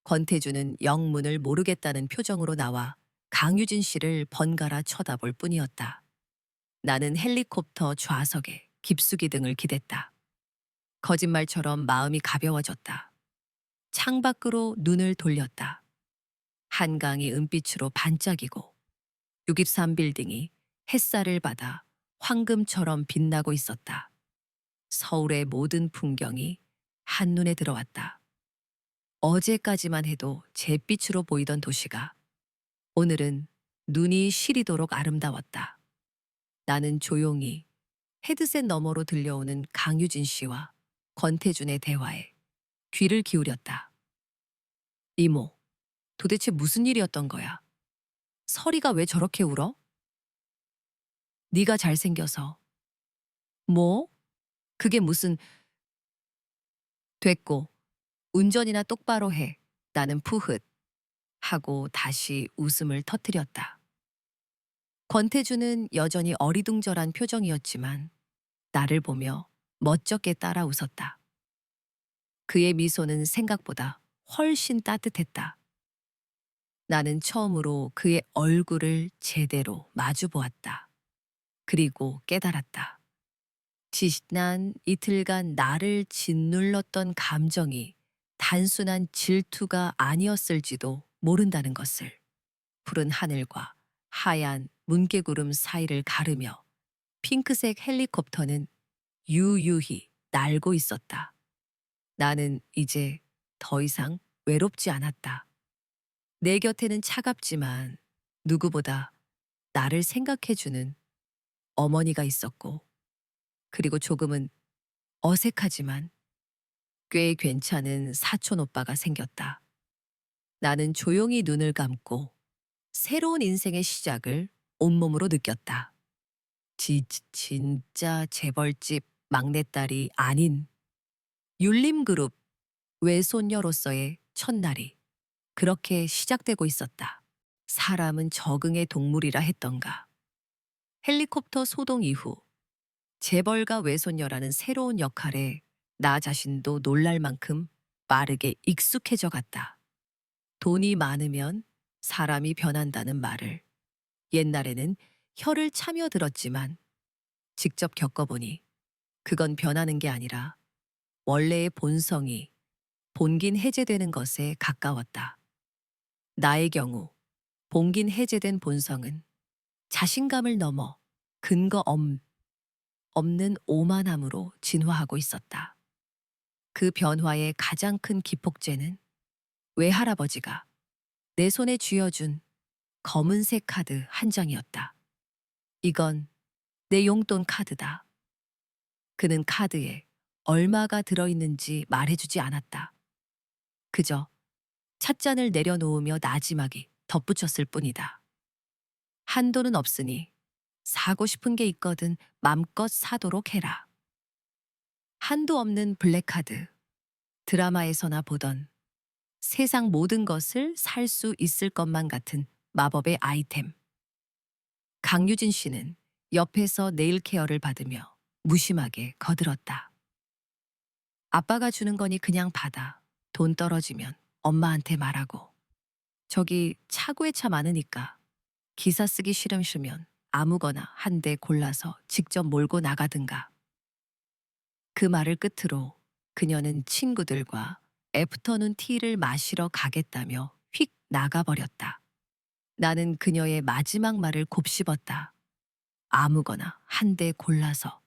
권태주는 영문을 모르겠다는 표정으로 나와 강유진 씨를 번갈아 쳐다볼 뿐이었다. 나는 헬리콥터 좌석에 깊숙이 등을 기댔다. 거짓말처럼 마음이 가벼워졌다. 창밖으로 눈을 돌렸다. 한강이 은빛으로 반짝이고 623 빌딩이 햇살을 받아 황금처럼 빛나고 있었다. 서울의 모든 풍경이 한눈에 들어왔다. 어제까지만 해도 잿빛으로 보이던 도시가 오늘은 눈이 시리도록 아름다웠다. 나는 조용히 헤드셋 너머로 들려오는 강유진 씨와 권태준의 대화에 귀를 기울였다. 이모, 도대체 무슨 일이었던 거야? 서리가 왜 저렇게 울어? 네가 잘생겨서. 뭐? 그게 무슨... 됐고, 운전이나 똑바로 해. 나는 푸흣 하고 다시 웃음을 터뜨렸다. 권태주는 여전히 어리둥절한 표정이었지만 나를 보며 멋쩍게 따라 웃었다. 그의 미소는 생각보다 훨씬 따뜻했다. 나는 처음으로 그의 얼굴을 제대로 마주 보았다. 그리고 깨달았다. 지난 이틀간 나를 짓눌렀던 감정이 단순한 질투가 아니었을지도 모른다는 것을. 푸른 하늘과 하얀 문개구름 사이를 가르며 핑크색 헬리콥터는 유유히 날고 있었다. 나는 이제 더 이상 외롭지 않았다. 내 곁에는 차갑지만 누구보다 나를 생각해주는 어머니가 있었고, 그리고 조금은 어색하지만 꽤 괜찮은 사촌 오빠가 생겼다. 나는 조용히 눈을 감고 새로운 인생의 시작을 온몸으로 느꼈다. 진짜 재벌집 막내딸이 아닌 율림그룹 외손녀로서의 첫날이 그렇게 시작되고 있었다. 사람은 적응의 동물이라 했던가. 헬리콥터 소동 이후 재벌가 외손녀라는 새로운 역할에 나 자신도 놀랄 만큼 빠르게 익숙해져 갔다. 돈이 많으면 사람이 변한다는 말을 옛날에는 혀를 차며 들었지만 직접 겪어보니 그건 변하는 게 아니라 원래의 본성이 본긴 해제되는 것에 가까웠다. 나의 경우 본긴 해제된 본성은 자신감을 넘어 근거 없는 오만함으로 진화하고 있었다. 그 변화의 가장 큰 기폭제는 외할아버지가 내 손에 쥐어준 검은색 카드 한 장이었다. 이건 내 용돈 카드다. 그는 카드에 얼마가 들어있는지 말해주지 않았다. 그저 찻잔을 내려놓으며 나지막이 덧붙였을 뿐이다. 한도는 없으니 사고 싶은 게 있거든 맘껏 사도록 해라. 한도 없는 블랙카드. 드라마에서나 보던 세상 모든 것을 살 수 있을 것만 같은 마법의 아이템. 강유진 씨는 옆에서 네일 케어를 받으며 무심하게 거들었다. 아빠가 주는 거니 그냥 받아. 돈 떨어지면 엄마한테 말하고. 저기 차고에 차 많으니까 기사 쓰기 싫으면 아무거나 한 대 골라서 직접 몰고 나가든가. 그 말을 끝으로 그녀는 친구들과 애프터눈 티를 마시러 가겠다며 휙 나가버렸다. 나는 그녀의 마지막 말을 곱씹었다. 아무거나 한 대 골라서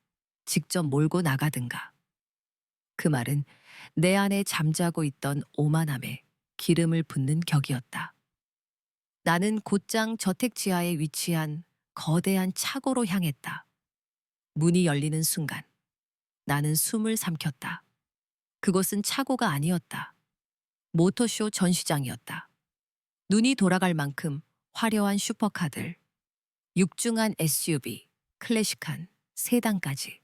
직접 몰고 나가든가. 그 말은 내 안에 잠자고 있던 오만함에 기름을 붓는 격이었다. 나는 곧장 저택 지하에 위치한 거대한 차고로 향했다. 문이 열리는 순간 나는 숨을 삼켰다. 그곳은 차고가 아니었다. 모터쇼 전시장이었다. 눈이 돌아갈 만큼 화려한 슈퍼카들, 육중한 SUV, 클래식한 세단까지.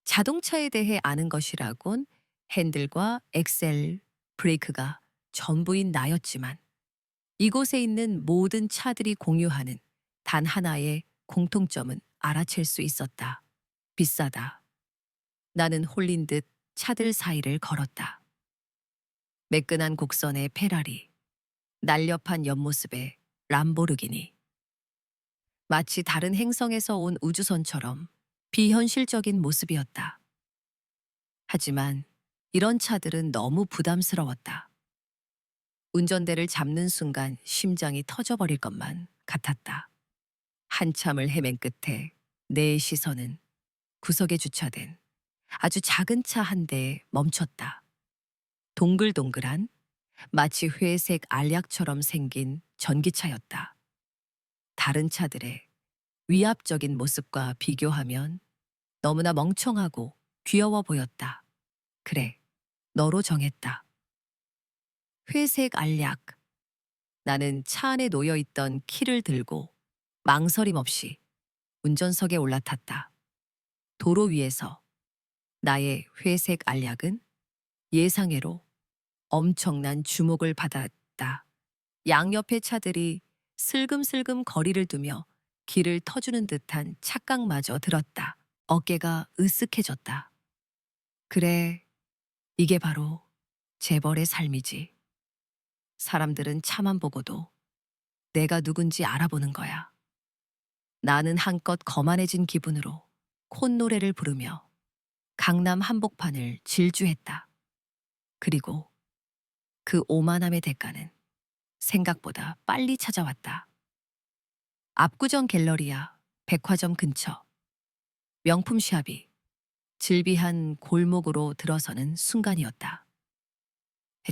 자동차에 대해 아는 것이라곤 핸들과 엑셀, 브레이크가 전부인 나였지만 이곳에 있는 모든 차들이 공유하는 단 하나의 공통점은 알아챌 수 있었다. 비싸다. 나는 홀린 듯 차들 사이를 걸었다. 매끈한 곡선의 페라리, 날렵한 옆모습의 람보르기니. 마치 다른 행성에서 온 우주선처럼 비현실적인 모습이었다. 하지만 이런 차들은 너무 부담스러웠다. 운전대를 잡는 순간 심장이 터져버릴 것만 같았다. 한참을 헤맨 끝에 내 시선은 구석에 주차된 아주 작은 차 한 대에 멈췄다. 동글동글한 마치 회색 알약처럼 생긴 전기차였다. 다른 차들의 위압적인 모습과 비교하면 너무나 멍청하고 귀여워 보였다. 그래, 너로 정했다. 회색 알약. 나는 차 안에 놓여 있던 키를 들고 망설임 없이 운전석에 올라탔다. 도로 위에서 나의 회색 알약은 예상외로 엄청난 주목을 받았다. 양옆의 차들이 슬금슬금 거리를 두며 길을 터주는 듯한 착각마저 들었다. 어깨가 으쓱해졌다. 그래, 이게 바로 재벌의 삶이지. 사람들은 차만 보고도 내가 누군지 알아보는 거야. 나는 한껏 거만해진 기분으로 콧노래를 부르며 강남 한복판을 질주했다. 그리고 그 오만함의 대가는 생각보다 빨리 찾아왔다. 압구정 갤러리아 백화점 근처 명품 샵이 질비한 골목으로 들어서는 순간이었다.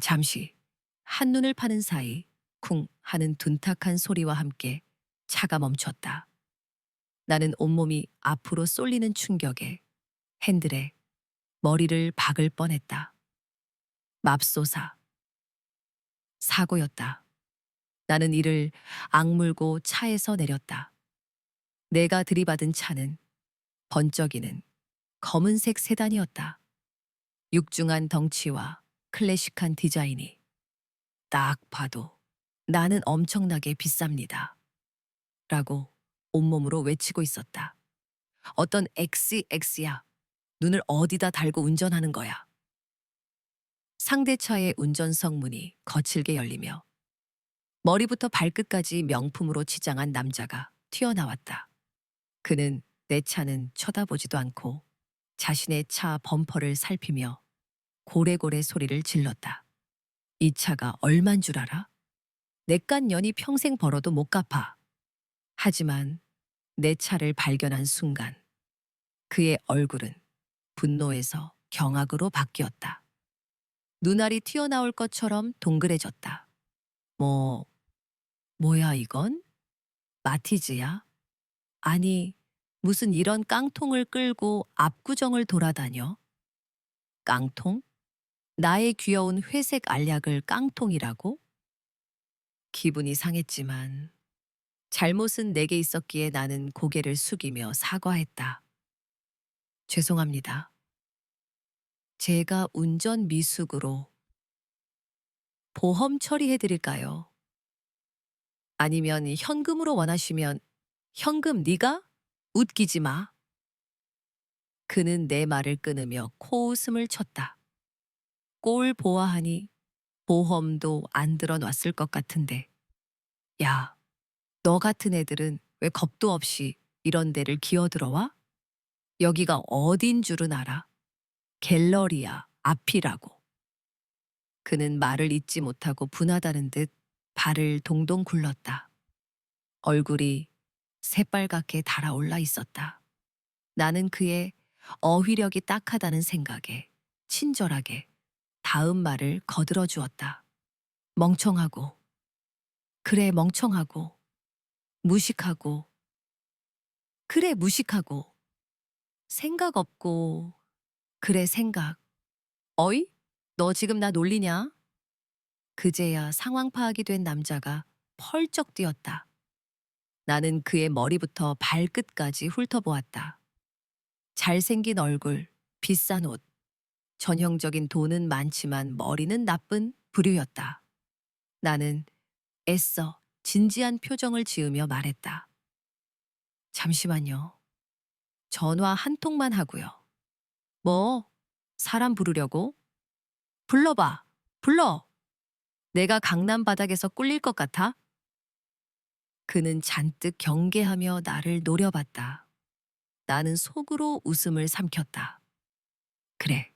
잠시 한눈을 파는 사이 쿵 하는 둔탁한 소리와 함께 차가 멈췄다. 나는 온몸이 앞으로 쏠리는 충격에 핸들에 머리를 박을 뻔했다. 맙소사. 사고였다. 나는 이를 악물고 차에서 내렸다. 내가 들이받은 차는 번쩍이는 검은색 세단이었다. 육중한 덩치와 클래식한 디자인이 딱 봐도 나는 엄청나게 비쌉니다. 라고 온몸으로 외치고 있었다. 어떤 XX야. 눈을 어디다 달고 운전하는 거야. 상대 차의 운전석 문이 거칠게 열리며 머리부터 발끝까지 명품으로 치장한 남자가 튀어나왔다. 그는 내 차는 쳐다보지도 않고 자신의 차 범퍼를 살피며 고래고래 소리를 질렀다. 이 차가 얼만 줄 알아? 내깟 년이 평생 벌어도 못 갚아. 하지만 내 차를 발견한 순간 그의 얼굴은 분노에서 경악으로 바뀌었다. 눈알이 튀어나올 것처럼 동그래졌다. 뭐, 뭐야 이건? 마티즈야? 아니, 무슨 이런 깡통을 끌고 압구정을 돌아다녀? 깡통? 나의 귀여운 회색 알약을 깡통이라고? 기분이 상했지만 잘못은 내게 있었기에 나는 고개를 숙이며 사과했다. 죄송합니다. 제가 운전 미숙으로 보험 처리해드릴까요? 아니면 현금으로 원하시면 현금 네가? 웃기지 마. 그는 내 말을 끊으며 코웃음을 쳤다. 꼴 보아하니 보험도 안 들어놨을 것 같은데. 야, 너 같은 애들은 왜 겁도 없이 이런 데를 기어들어와? 여기가 어딘 줄은 알아? 갤러리아 앞이라고. 그는 말을 잇지 못하고 분하다는 듯 발을 동동 굴렀다. 얼굴이 새빨갛게 달아올라 있었다. 나는 그의 어휘력이 딱하다는 생각에 친절하게 다음 말을 거들어 주었다. 멍청하고, 그래 멍청하고, 무식하고, 그래 무식하고, 생각 없고, 그래 생각. 어이? 너 지금 나 놀리냐? 그제야 상황 파악이 된 남자가 펄쩍 뛰었다. 나는 그의 머리부터 발끝까지 훑어보았다. 잘생긴 얼굴, 비싼 옷, 전형적인 돈은 많지만 머리는 나쁜 부류였다. 나는 애써 진지한 표정을 지으며 말했다. 잠시만요. 전화 한 통만 하고요. 뭐? 사람 부르려고? 불러봐. 불러. 내가 강남 바닥에서 꿀릴 것 같아? 그는 잔뜩 경계하며 나를 노려봤다. 나는 속으로 웃음을 삼켰다. 그래,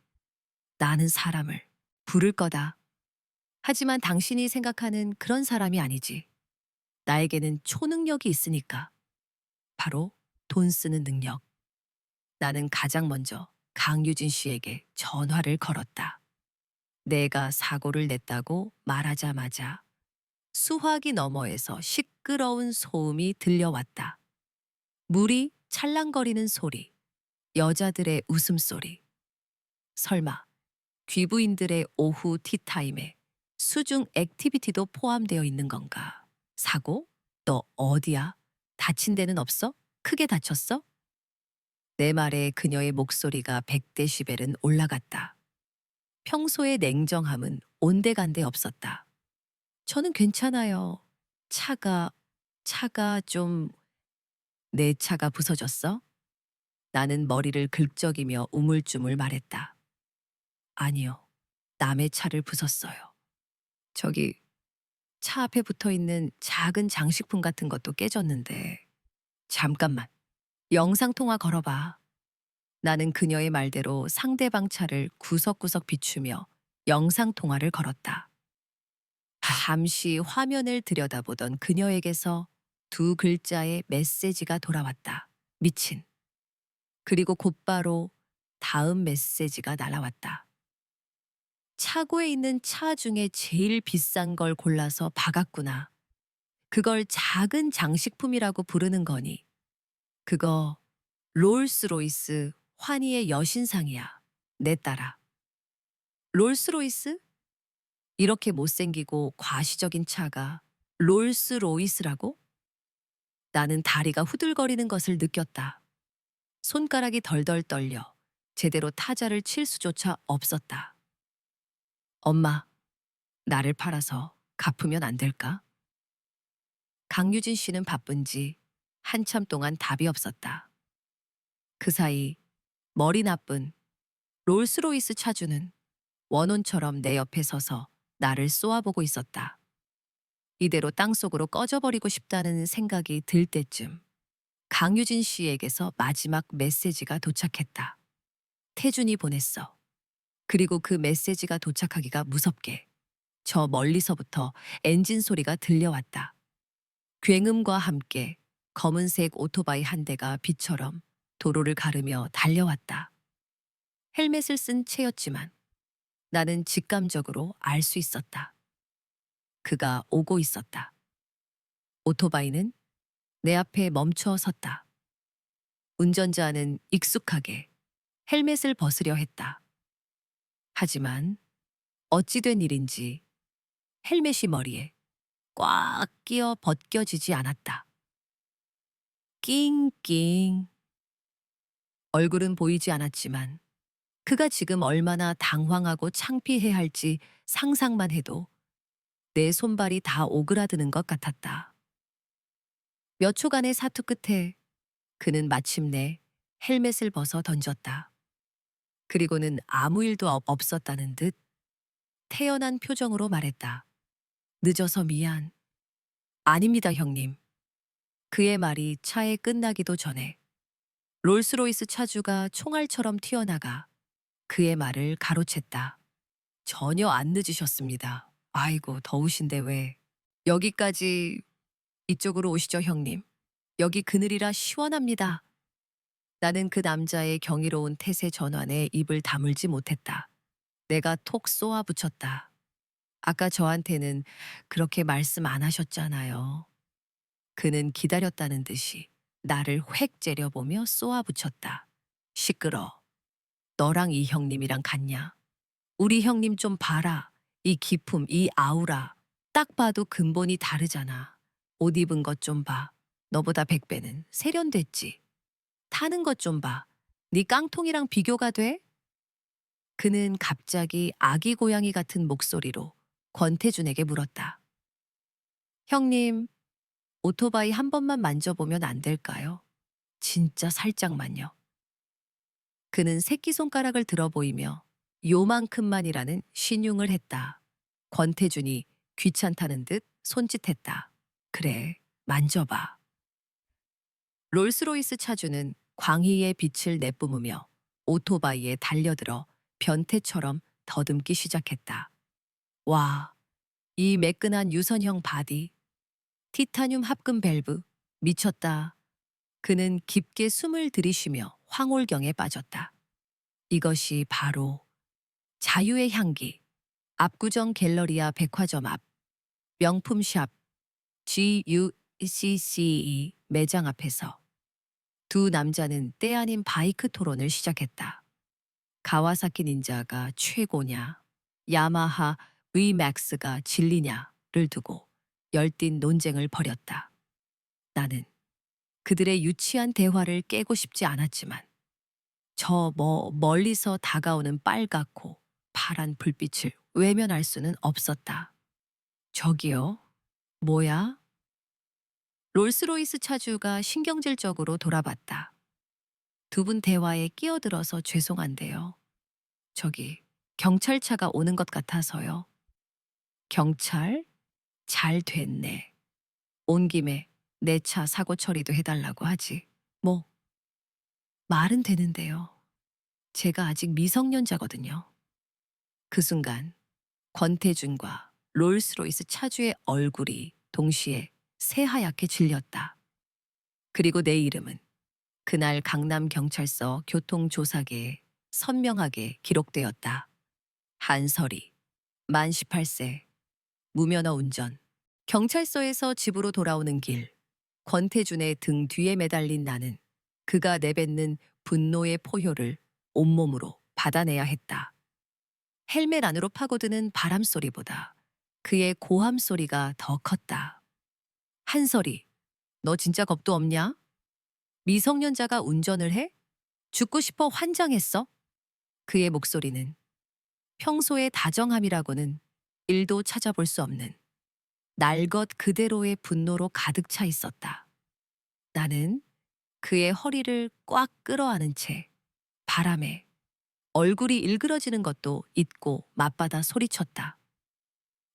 나는 사람을 부를 거다. 하지만 당신이 생각하는 그런 사람이 아니지. 나에게는 초능력이 있으니까. 바로 돈 쓰는 능력. 나는 가장 먼저 강유진 씨에게 전화를 걸었다. 내가 사고를 냈다고 말하자마자 수화기 너머에서 시끄러운 소음이 들려왔다. 물이 찰랑거리는 소리, 여자들의 웃음소리. 설마 귀부인들의 오후 티타임에 수중 액티비티도 포함되어 있는 건가? 사고? 너 어디야? 다친 데는 없어? 크게 다쳤어? 내 말에 그녀의 목소리가 100데시벨은 올라갔다. 평소의 냉정함은 온데간데 없었다. 저는 괜찮아요. 차가, 차가 좀, 내 차가 부서졌어? 나는 머리를 긁적이며 우물쭈물 말했다. 아니요. 남의 차를 부쉈어요. 저기, 차 앞에 붙어 있는 작은 장식품 같은 것도 깨졌는데. 잠깐만. 영상통화 걸어봐. 나는 그녀의 말대로 상대방 차를 구석구석 비추며 영상통화를 걸었다. 잠시 화면을 들여다보던 그녀에게서 두 글자의 메시지가 돌아왔다. 미친. 그리고 곧바로 다음 메시지가 날아왔다. 차고에 있는 차 중에 제일 비싼 걸 골라서 박았구나. 그걸 작은 장식품이라고 부르는 거니. 그거 롤스로이스 환희의 여신상이야. 내 딸아. 롤스로이스? 이렇게 못생기고 과시적인 차가 롤스로이스라고? 나는 다리가 후들거리는 것을 느꼈다. 손가락이 덜덜 떨려 제대로 타자를 칠 수조차 없었다. 엄마, 나를 팔아서 갚으면 안 될까? 강유진 씨는 바쁜지 한참 동안 답이 없었다. 그 사이 머리 나쁜 롤스로이스 차주는 원혼처럼 내 옆에 서서 나를 쏘아보고 있었다. 이대로 땅속으로 꺼져버리고 싶다는 생각이 들 때쯤 강유진 씨에게서 마지막 메시지가 도착했다. 태준이 보냈어. 그리고 그 메시지가 도착하기가 무섭게 저 멀리서부터 엔진 소리가 들려왔다. 굉음과 함께 검은색 오토바이 한 대가 비처럼 도로를 가르며 달려왔다. 헬멧을 쓴 채였지만 나는 직감적으로 알 수 있었다. 그가 오고 있었다. 오토바이는 내 앞에 멈춰 섰다. 운전자는 익숙하게 헬멧을 벗으려 했다. 하지만 어찌된 일인지 헬멧이 머리에 꽉 끼어 벗겨지지 않았다. 낑낑. 얼굴은 보이지 않았지만 그가 지금 얼마나 당황하고 창피해 할지 상상만 해도 내 손발이 다 오그라드는 것 같았다. 몇 초간의 사투 끝에 그는 마침내 헬멧을 벗어 던졌다. 그리고는 아무 일도 없었다는 듯 태연한 표정으로 말했다. 늦어서 미안. 아닙니다, 형님. 그의 말이 차에 끝나기도 전에 롤스로이스 차주가 총알처럼 튀어나가 그의 말을 가로챘다. 전혀 안 늦으셨습니다. 아이고, 더우신데 왜. 여기까지 이쪽으로 오시죠, 형님. 여기 그늘이라 시원합니다. 나는 그 남자의 경이로운 태세 전환에 입을 다물지 못했다. 내가 톡 쏘아 붙였다. 아까 저한테는 그렇게 말씀 안 하셨잖아요. 그는 기다렸다는 듯이 나를 획 째려보며 쏘아 붙였다. 시끄러. 너랑 이 형님이랑 같냐? 우리 형님 좀 봐라. 이 기품, 이 아우라. 딱 봐도 근본이 다르잖아. 옷 입은 것 좀 봐. 너보다 100배는 세련됐지. 타는 것 좀 봐. 네 깡통이랑 비교가 돼? 그는 갑자기 아기 고양이 같은 목소리로 권태준에게 물었다. 형님, 오토바이 한 번만 만져보면 안 될까요? 진짜 살짝만요. 그는 새끼손가락을 들어 보이며 요만큼만이라는 신용을 했다. 권태준이 귀찮다는 듯 손짓했다. 그래, 만져봐. 롤스로이스 차주는 광희의 빛을 내뿜으며 오토바이에 달려들어 변태처럼 더듬기 시작했다. 와, 이 매끈한 유선형 바디, 티타늄 합금 밸브, 미쳤다. 그는 깊게 숨을 들이쉬며 황홀경에 빠졌다. 이것이 바로 자유의 향기, 압구정 갤러리아 백화점 앞, 명품샵 GUCCE 매장 앞에서 두 남자는 때 아닌 바이크 토론을 시작했다. 가와사키 닌자가 최고냐, 야마하 위 맥스가 진리냐를 두고 열띤 논쟁을 벌였다. 나는 그들의 유치한 대화를 깨고 싶지 않았지만 멀리서 다가오는 빨갛고 파란 불빛을 외면할 수는 없었다. 저기요? 뭐야? 롤스로이스 차주가 신경질적으로 돌아봤다. 두 분 대화에 끼어들어서 죄송한데요. 저기, 경찰차가 오는 것 같아서요. 경찰? 잘 됐네. 온 김에 내 차 사고 처리도 해달라고 하지. 뭐, 말은 되는데요. 제가 아직 미성년자거든요. 그 순간 권태준과 롤스로이스 차주의 얼굴이 동시에 새하얗게 질렸다. 그리고 내 이름은 그날 강남경찰서 교통조사계에 선명하게 기록되었다. 한설이, 만 18세, 무면허 운전. 경찰서에서 집으로 돌아오는 길, 권태준의 등 뒤에 매달린 나는 그가 내뱉는 분노의 포효를 온몸으로 받아내야 했다. 헬멧 안으로 파고드는 바람 소리보다 그의 고함 소리가 더 컸다. 한설이, 너 진짜 겁도 없냐? 미성년자가 운전을 해? 죽고 싶어 환장했어? 그의 목소리는 평소의 다정함이라고는 일도 찾아볼 수 없는 날 것 그대로의 분노로 가득 차 있었다. 나는 그의 허리를 꽉 끌어안은 채 바람에 얼굴이 일그러지는 것도 잊고 맞받아 소리쳤다.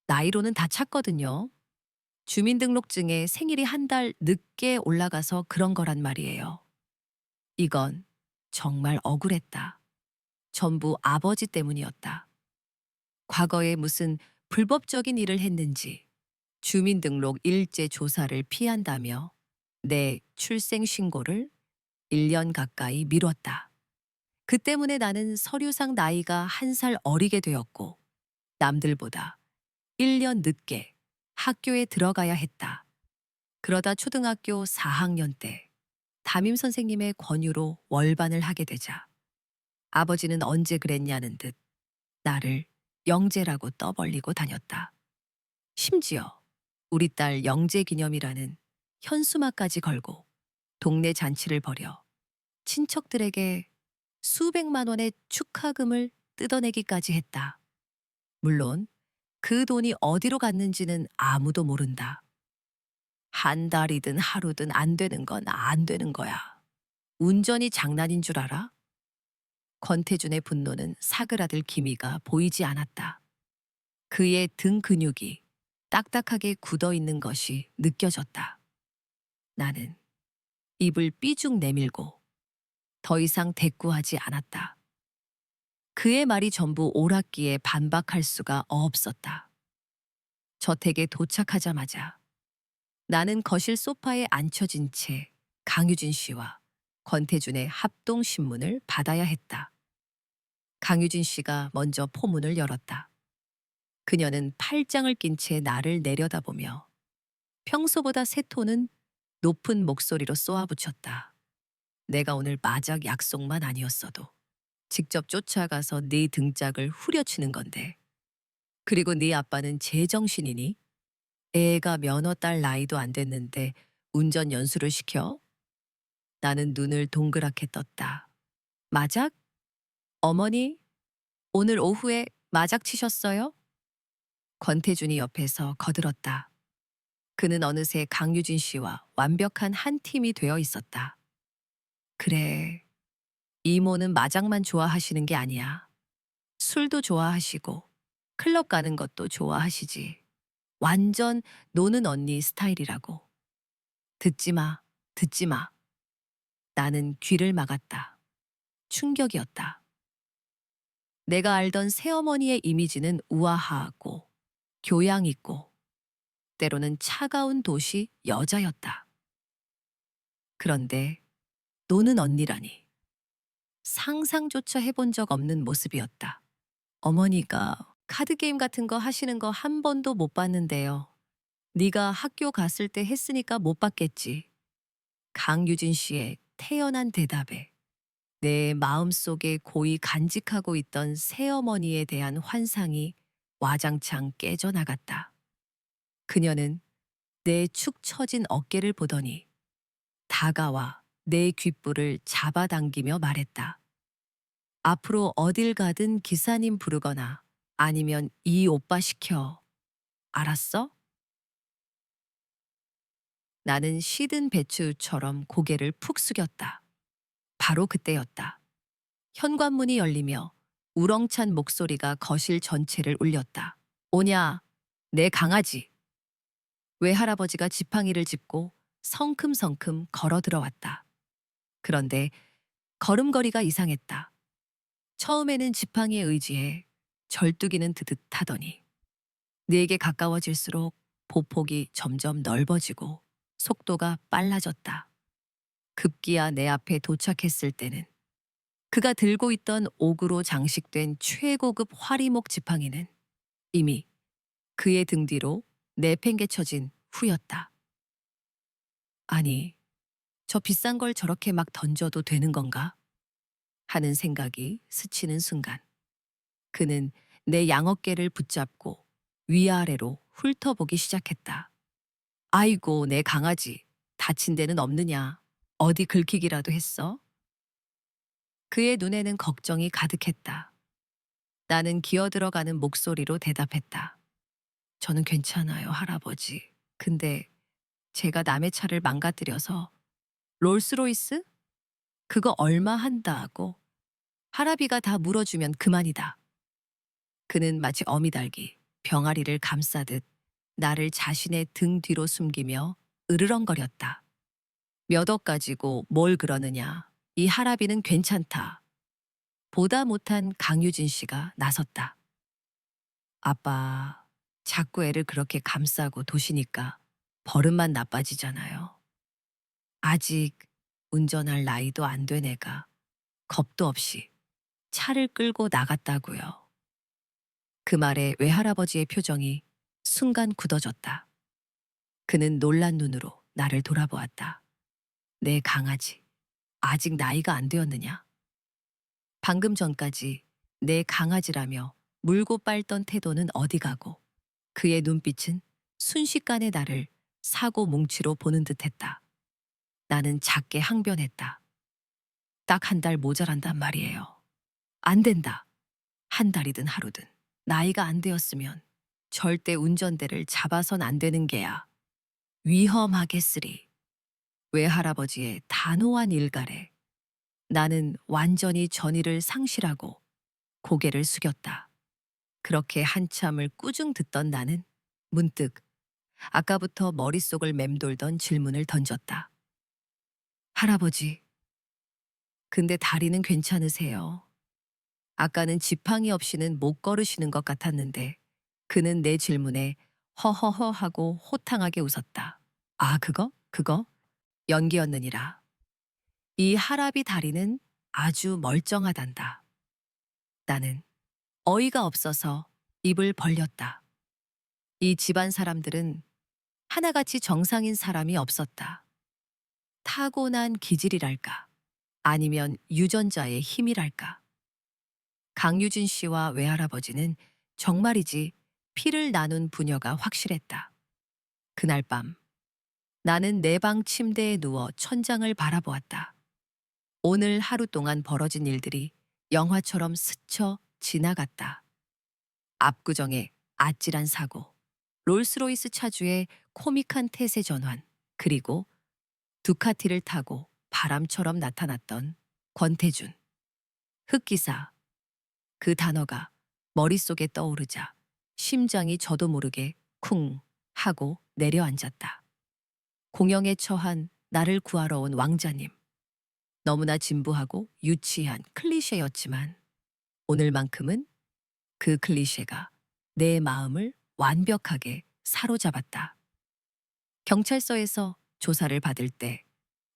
나이로는 다 찼거든요. 주민등록증에 생일이 한 달 늦게 올라가서 그런 거란 말이에요. 이건 정말 억울했다. 전부 아버지 때문이었다. 과거에 무슨 불법적인 일을 했는지 주민등록 일제 조사를 피한다며 내 출생신고를 1년 가까이 미뤘다. 그 때문에 나는 서류상 나이가 1살 어리게 되었고 남들보다 1년 늦게 학교에 들어가야 했다. 그러다 초등학교 4학년 때 담임 선생님의 권유로 월반을 하게 되자 아버지는 언제 그랬냐는 듯 나를 영재라고 떠벌리고 다녔다. 심지어 우리 딸 영재 기념이라는 현수막까지 걸고 동네 잔치를 벌여 친척들에게 수백만 원의 축하금을 뜯어내기까지 했다. 물론 그 돈이 어디로 갔는지는 아무도 모른다. 한 달이든 하루든 안 되는 건 안 되는 거야. 운전이 장난인 줄 알아? 권태준의 분노는 사그라들 기미가 보이지 않았다. 그의 등 근육이 딱딱하게 굳어 있는 것이 느껴졌다. 나는 입을 삐죽 내밀고 더 이상 대꾸하지 않았다. 그의 말이 전부 옳았기에 반박할 수가 없었다. 저택에 도착하자마자 나는 거실 소파에 앉혀진 채 강유진 씨와 권태준의 합동신문을 받아야 했다. 강유진 씨가 먼저 포문을 열었다. 그녀는 팔짱을 낀 채 나를 내려다보며 평소보다 세 톤은 높은 목소리로 쏘아붙였다. 내가 오늘 마작 약속만 아니었어도 직접 쫓아가서 네 등짝을 후려치는 건데. 그리고 네 아빠는 제정신이니? 애가 면허 딸 나이도 안 됐는데 운전 연수를 시켜? 나는 눈을 동그랗게 떴다. 마작? 어머니? 오늘 오후에 마작 치셨어요? 권태준이 옆에서 거들었다. 그는 어느새 강유진 씨와 완벽한 한 팀이 되어 있었다. 그래, 이모는 마작만 좋아하시는 게 아니야. 술도 좋아하시고 클럽 가는 것도 좋아하시지. 완전 노는 언니 스타일이라고. 듣지 마, 듣지 마. 나는 귀를 막았다. 충격이었다. 내가 알던 새어머니의 이미지는 우아하고 교양 있고 때로는 차가운 도시 여자였다. 그런데 노는 언니라니. 상상조차 해본 적 없는 모습이었다. 어머니가 카드게임 같은 거 하시는 거 한 번도 못 봤는데요. 네가 학교 갔을 때 했으니까 못 봤겠지. 강유진 씨의 태연한 대답에 내 마음속에 고이 간직하고 있던 새어머니에 대한 환상이 와장창 깨져나갔다. 그녀는 내 축 처진 어깨를 보더니 다가와 내 귓불을 잡아당기며 말했다. 앞으로 어딜 가든 기사님 부르거나 아니면 이 오빠 시켜. 알았어? 나는 시든 배추처럼 고개를 푹 숙였다. 바로 그때였다. 현관문이 열리며 우렁찬 목소리가 거실 전체를 울렸다. 오냐, 내 강아지. 외할아버지가 지팡이를 짚고 성큼성큼 걸어 들어왔다. 그런데 걸음걸이가 이상했다. 처음에는 지팡이에 의지해 절뚝이는 듯 하더니 내게 가까워질수록 보폭이 점점 넓어지고 속도가 빨라졌다. 급기야 내 앞에 도착했을 때는 그가 들고 있던 옥으로 장식된 최고급 화리목 지팡이는 이미 그의 등 뒤로 내팽개쳐진 후였다. 아니, 저 비싼 걸 저렇게 막 던져도 되는 건가? 하는 생각이 스치는 순간 그는 내 양어깨를 붙잡고 위아래로 훑어보기 시작했다. 아이고, 내 강아지. 다친 데는 없느냐? 어디 긁히기라도 했어? 그의 눈에는 걱정이 가득했다. 나는 기어들어가는 목소리로 대답했다. 저는 괜찮아요, 할아버지. 근데 제가 남의 차를 망가뜨려서 롤스로이스? 그거 얼마 한다고? 할아비가 다 물어주면 그만이다. 그는 마치 어미달기, 병아리를 감싸듯 나를 자신의 등 뒤로 숨기며 으르렁거렸다. 몇 억 가지고 뭘 그러느냐. 이 할아비는 괜찮다. 보다 못한 강유진 씨가 나섰다. 아빠, 자꾸 애를 그렇게 감싸고 도시니까 버릇만 나빠지잖아요. 아직 운전할 나이도 안 된 애가 겁도 없이 차를 끌고 나갔다고요. 그 말에 외할아버지의 표정이 순간 굳어졌다. 그는 놀란 눈으로 나를 돌아보았다. 내 강아지, 아직 나이가 안 되었느냐? 방금 전까지 내 강아지라며 물고 빨던 태도는 어디 가고 그의 눈빛은 순식간에 나를 사고 뭉치로 보는 듯했다. 나는 작게 항변했다. 딱 한 달 모자란단 말이에요. 안 된다. 한 달이든 하루든 나이가 안 되었으면 절대 운전대를 잡아선 안 되는 게야. 위험하겠으리. 외할아버지의 단호한 일갈에 나는 완전히 전의를 상실하고 고개를 숙였다. 그렇게 한참을 꾸중 듣던 나는 문득 아까부터 머릿속을 맴돌던 질문을 던졌다. 할아버지, 근데 다리는 괜찮으세요? 아까는 지팡이 없이는 못 걸으시는 것 같았는데 그는 내 질문에 허허허 하고 호탕하게 웃었다. 아, 그거? 연기였느니라. 이 할아비 다리는 아주 멀쩡하단다. 나는 어이가 없어서 입을 벌렸다. 이 집안 사람들은 하나같이 정상인 사람이 없었다. 타고난 기질이랄까, 아니면 유전자의 힘이랄까. 강유진 씨와 외할아버지는 정말이지 피를 나눈 부녀가 확실했다. 그날 밤 나는 내 방 침대에 누워 천장을 바라보았다. 오늘 하루 동안 벌어진 일들이 영화처럼 스쳐 지나갔다. 압구정의 아찔한 사고, 롤스로이스 차주의 코믹한 태세 전환, 그리고 두카티를 타고 바람처럼 나타났던 권태준. 흑기사. 그 단어가 머릿속에 떠오르자 심장이 저도 모르게 쿵 하고 내려앉았다. 공영에 처한 나를 구하러 온 왕자님. 너무나 진부하고 유치한 클리셰였지만 오늘만큼은 그 클리셰가 내 마음을 완벽하게 사로잡았다. 경찰서에서 조사를 받을 때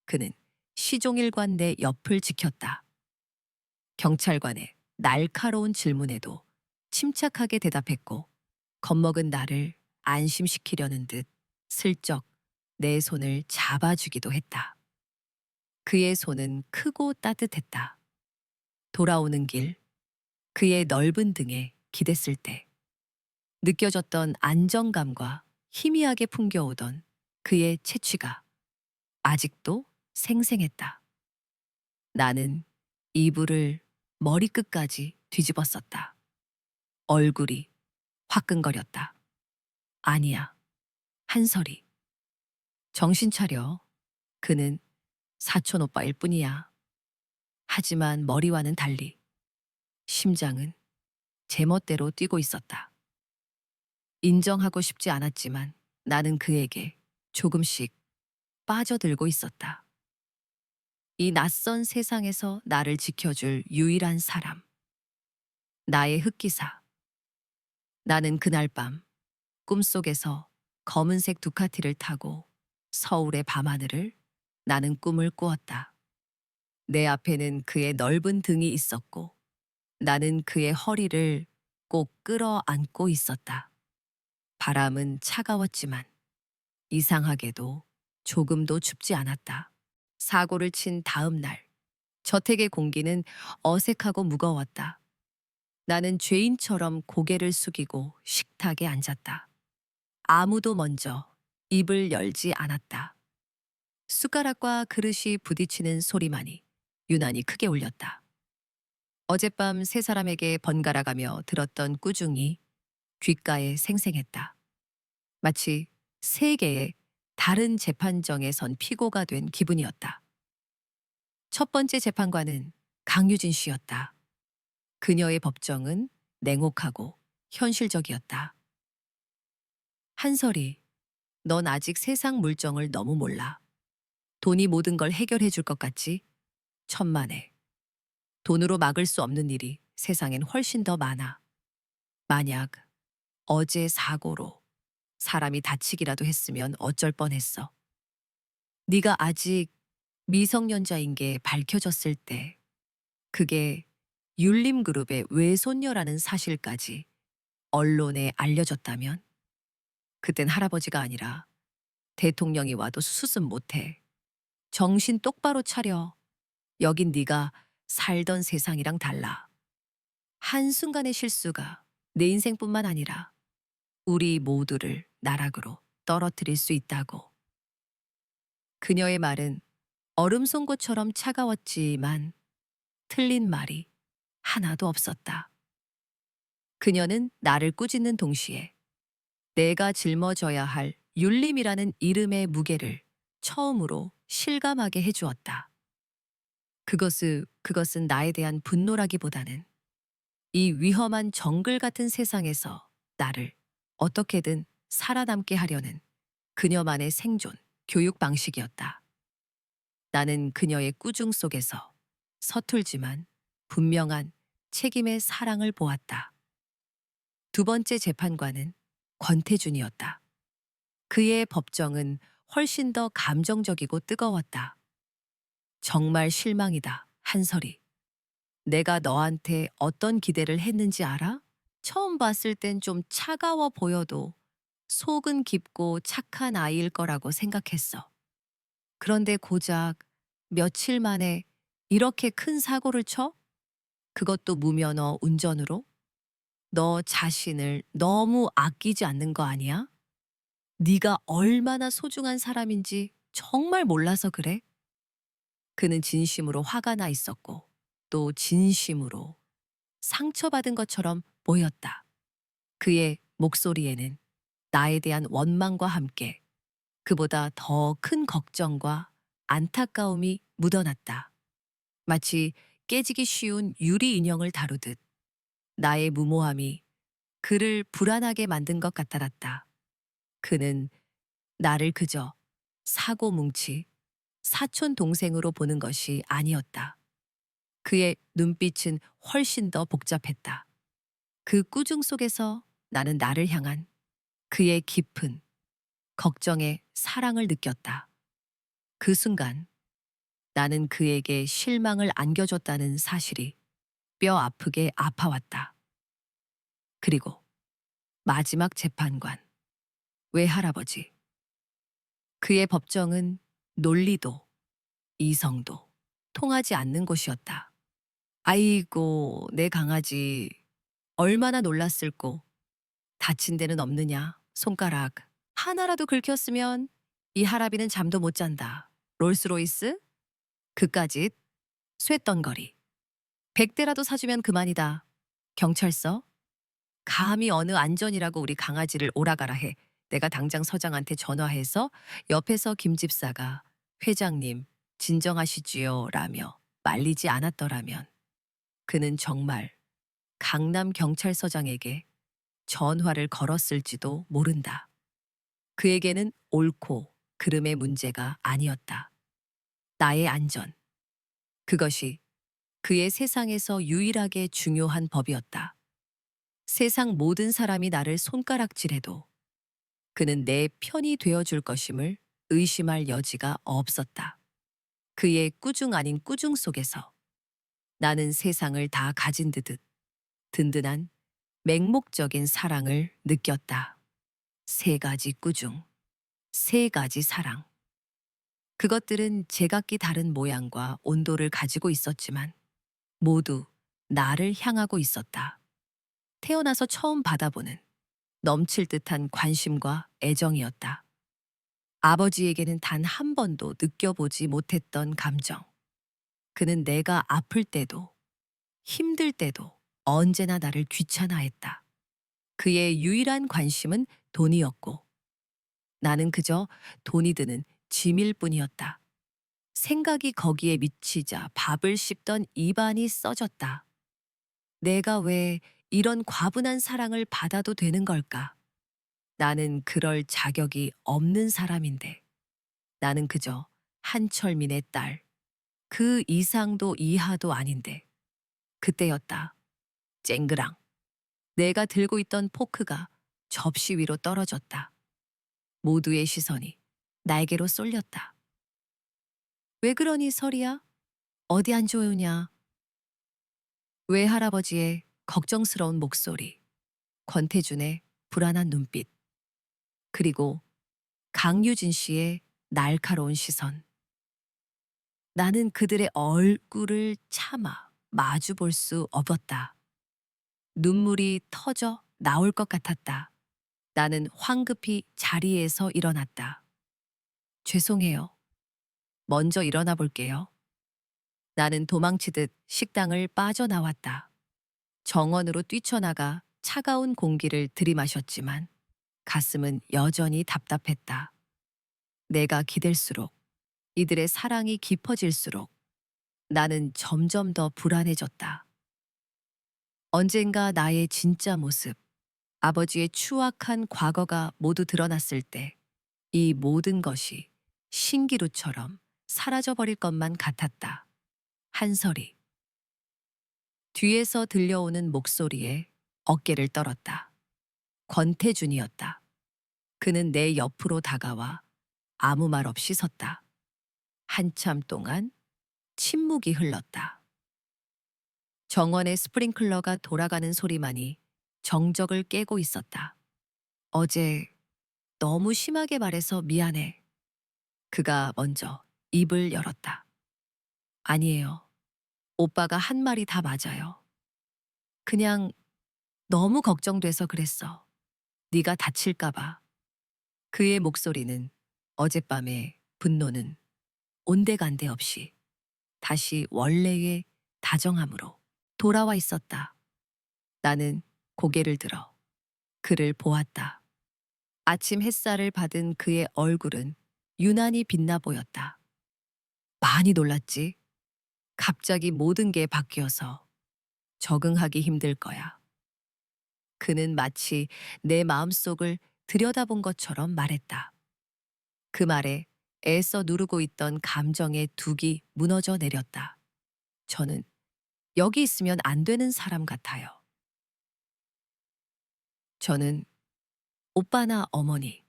그는 시종일관 내 옆을 지켰다. 경찰관의 날카로운 질문에도 침착하게 대답했고 겁먹은 나를 안심시키려는 듯 슬쩍 내 손을 잡아주기도 했다. 그의 손은 크고 따뜻했다. 돌아오는 길, 그의 넓은 등에 기댔을 때 느껴졌던 안정감과 희미하게 풍겨오던 그의 채취가 아직도 생생했다. 나는 이불을 머리끝까지 뒤집었었다. 얼굴이 화끈거렸다. 아니야, 한설이. 정신 차려. 그는 사촌 오빠일 뿐이야. 하지만 머리와는 달리 심장은 제멋대로 뛰고 있었다. 인정하고 싶지 않았지만 나는 그에게 조금씩 빠져들고 있었다. 이 낯선 세상에서 나를 지켜줄 유일한 사람. 나의 흑기사. 나는 그날 밤 꿈속에서 검은색 두카티를 타고 서울의 밤하늘을 나는 꿈을 꾸었다. 내 앞에는 그의 넓은 등이 있었고 나는 그의 허리를 꼭 끌어안고 있었다. 바람은 차가웠지만 이상하게도 조금도 춥지 않았다. 사고를 친 다음 날, 저택의 공기는 어색하고 무거웠다. 나는 죄인처럼 고개를 숙이고 식탁에 앉았다. 아무도 먼저 입을 열지 않았다. 숟가락과 그릇이 부딪히는 소리만이 유난히 크게 울렸다. 어젯밤 세 사람에게 번갈아가며 들었던 꾸중이 귓가에 생생했다. 마치 세 개의 다른 재판정에 선 피고가 된 기분이었다. 첫 번째 재판관은 강유진 씨였다. 그녀의 법정은 냉혹하고 현실적이었다. 한설이, 넌 아직 세상 물정을 너무 몰라. 돈이 모든 걸 해결해 줄 것 같지? 천만에. 돈으로 막을 수 없는 일이 세상엔 훨씬 더 많아. 만약 어제 사고로 사람이 다치기라도 했으면 어쩔 뻔했어. 네가 아직 미성년자인 게 밝혀졌을 때 그게 율림그룹의 외손녀라는 사실까지 언론에 알려졌다면 그땐 할아버지가 아니라 대통령이 와도 수습 못해. 정신 똑바로 차려. 여긴 네가 살던 세상이랑 달라. 한순간의 실수가 내 인생뿐만 아니라 우리 모두를 나락으로 떨어뜨릴 수 있다고. 그녀의 말은 얼음 송곳처럼 차가웠지만 틀린 말이 하나도 없었다. 그녀는 나를 꾸짖는 동시에 내가 짊어져야 할 율림이라는 이름의 무게를 처음으로 실감하게 해주었다. 그것은 나에 대한 분노라기보다는 이 위험한 정글 같은 세상에서 나를 어떻게든 살아남게 하려는 그녀만의 생존, 교육 방식이었다. 나는 그녀의 꾸중 속에서 서툴지만 분명한 책임의 사랑을 보았다. 두 번째 재판관은 권태준이었다. 그의 법정은 훨씬 더 감정적이고 뜨거웠다. 정말 실망이다, 한설이. 내가 너한테 어떤 기대를 했는지 알아? 처음 봤을 땐 좀 차가워 보여도 속은 깊고 착한 아이일 거라고 생각했어. 그런데 고작 며칠 만에 이렇게 큰 사고를 쳐? 그것도 무면허 운전으로? 너 자신을 너무 아끼지 않는 거 아니야? 네가 얼마나 소중한 사람인지 정말 몰라서 그래? 그는 진심으로 화가 나 있었고 또 진심으로 상처받은 것처럼 보였다. 그의 목소리에는 나에 대한 원망과 함께 그보다 더 큰 걱정과 안타까움이 묻어났다. 마치 깨지기 쉬운 유리 인형을 다루듯 나의 무모함이 그를 불안하게 만든 것 같았다. 그는 나를 그저 사고 뭉치 사촌 동생으로 보는 것이 아니었다. 그의 눈빛은 훨씬 더 복잡했다. 그 꾸중 속에서 나는 나를 향한 그의 깊은 걱정의 사랑을 느꼈다. 그 순간 나는 그에게 실망을 안겨줬다는 사실이 뼈 아프게 아파왔다. 그리고 마지막 재판관, 외할아버지. 그의 법정은 논리도 이성도 통하지 않는 곳이었다. 아이고, 내 강아지. 얼마나 놀랐을꼬. 다친 데는 없느냐? 손가락 하나라도 긁혔으면 이 할아비는 잠도 못 잔다. 롤스로이스? 그까짓 쇳덩거리. 100대라도 사주면 그만이다. 경찰서? 감히 어느 안전이라고 우리 강아지를 오라가라 해. 내가 당장 서장한테 전화해서 옆에서 김 집사가 회장님 진정하시지요 라며 말리지 않았더라면 그는 정말 강남 경찰서장에게 전화를 걸었을지도 모른다. 그에게는 옳고 그름의 문제가 아니었다. 나의 안전. 그것이 그의 세상에서 유일하게 중요한 법이었다. 세상 모든 사람이 나를 손가락질해도 그는 내 편이 되어줄 것임을 의심할 여지가 없었다. 그의 꾸중 아닌 꾸중 속에서 나는 세상을 다 가진 듯 든든한 맹목적인 사랑을 느꼈다. 세 가지 꾸중, 세 가지 사랑. 그것들은 제각기 다른 모양과 온도를 가지고 있었지만 모두 나를 향하고 있었다. 태어나서 처음 받아보는 넘칠 듯한 관심과 애정이었다. 아버지에게는 단 한 번도 느껴보지 못했던 감정. 그는 내가 아플 때도 힘들 때도 언제나 나를 귀찮아했다. 그의 유일한 관심은 돈이었고 나는 그저 돈이 드는 짐일 뿐이었다. 생각이 거기에 미치자 밥을 씹던 입안이 써졌다. 내가 왜 이런 과분한 사랑을 받아도 되는 걸까? 나는 그럴 자격이 없는 사람인데. 나는 그저 한철민의 딸. 그 이상도 이하도 아닌데. 그때였다. 쨍그랑. 내가 들고 있던 포크가 접시 위로 떨어졌다. 모두의 시선이 나에게로 쏠렸다. 왜 그러니 설이야? 어디 안 좋으냐? 외할아버지의 걱정스러운 목소리, 권태준의 불안한 눈빛, 그리고 강유진 씨의 날카로운 시선. 나는 그들의 얼굴을 차마 마주 볼 수 없었다. 눈물이 터져 나올 것 같았다. 나는 황급히 자리에서 일어났다. 죄송해요. 먼저 일어나 볼게요. 나는 도망치듯 식당을 빠져나왔다. 정원으로 뛰쳐나가 차가운 공기를 들이마셨지만 가슴은 여전히 답답했다. 내가 기댈수록 이들의 사랑이 깊어질수록 나는 점점 더 불안해졌다. 언젠가 나의 진짜 모습, 아버지의 추악한 과거가 모두 드러났을 때 이 모든 것이 신기루처럼 사라져버릴 것만 같았다. 한설이. 뒤에서 들려오는 목소리에 어깨를 떨었다. 권태준이었다. 그는 내 옆으로 다가와 아무 말 없이 섰다. 한참 동안 침묵이 흘렀다. 정원의 스프링클러가 돌아가는 소리만이 정적을 깨고 있었다. 어제 너무 심하게 말해서 미안해. 그가 먼저 입을 열었다. 아니에요. 오빠가 한 말이 다 맞아요. 그냥 너무 걱정돼서 그랬어. 네가 다칠까 봐. 그의 목소리는 어젯밤의 분노는 온데간데 없이 다시 원래의 다정함으로 돌아와 있었다. 나는 고개를 들어 그를 보았다. 아침 햇살을 받은 그의 얼굴은 유난히 빛나 보였다. 많이 놀랐지? 갑자기 모든 게 바뀌어서 적응하기 힘들 거야. 그는 마치 내 마음속을 들여다본 것처럼 말했다. 그 말에 애써 누르고 있던 감정의 둑이 무너져 내렸다. 저는 여기 있으면 안 되는 사람 같아요. 저는 오빠나 어머니,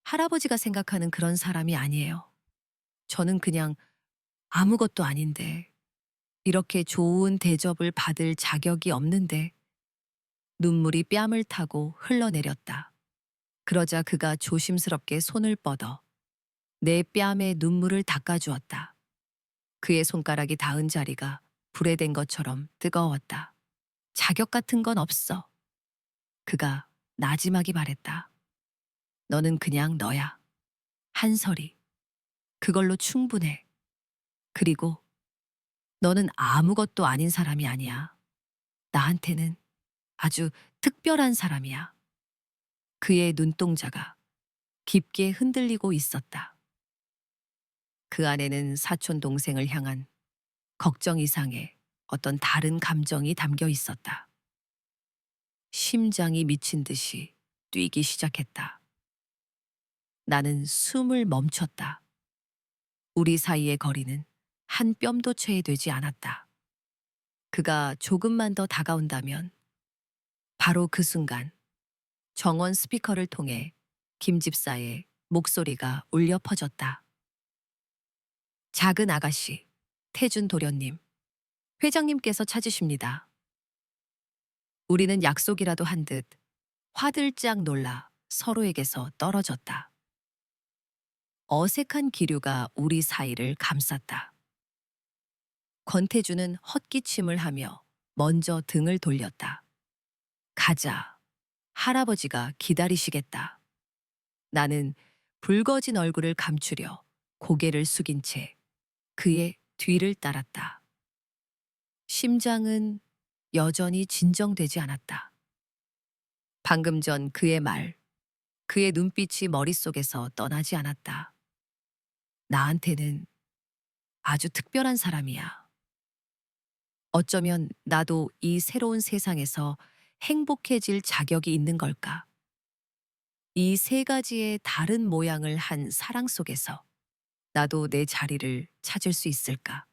할아버지가 생각하는 그런 사람이 아니에요. 저는 그냥 아무것도 아닌데, 이렇게 좋은 대접을 받을 자격이 없는데, 눈물이 뺨을 타고 흘러내렸다. 그러자 그가 조심스럽게 손을 뻗어 내 뺨에 눈물을 닦아주었다. 그의 손가락이 닿은 자리가 불에 댄 것처럼 뜨거웠다. 자격 같은 건 없어. 그가 나지막이 말했다. 너는 그냥 너야. 한설이. 그걸로 충분해. 그리고 너는 아무것도 아닌 사람이 아니야. 나한테는 아주 특별한 사람이야. 그의 눈동자가 깊게 흔들리고 있었다. 그 안에는 사촌 동생을 향한 걱정 이상의 어떤 다른 감정이 담겨 있었다. 심장이 미친 듯이 뛰기 시작했다. 나는 숨을 멈췄다. 우리 사이의 거리는 한 뼘도 채 되지 않았다. 그가 조금만 더 다가온다면 바로 그 순간 정원 스피커를 통해 김 집사의 목소리가 울려 퍼졌다. 작은 아가씨, 태준 도련님, 회장님께서 찾으십니다. 우리는 약속이라도 한 듯 화들짝 놀라 서로에게서 떨어졌다. 어색한 기류가 우리 사이를 감쌌다. 권태주는 헛기침을 하며 먼저 등을 돌렸다. 가자. 할아버지가 기다리시겠다. 나는 붉어진 얼굴을 감추려 고개를 숙인 채 그의 뒤를 따랐다. 심장은 여전히 진정되지 않았다. 방금 전 그의 말, 그의 눈빛이 머릿속에서 떠나지 않았다. 나한테는 아주 특별한 사람이야. 어쩌면 나도 이 새로운 세상에서 행복해질 자격이 있는 걸까? 이 세 가지의 다른 모양을 한 사랑 속에서 나도 내 자리를 찾을 수 있을까?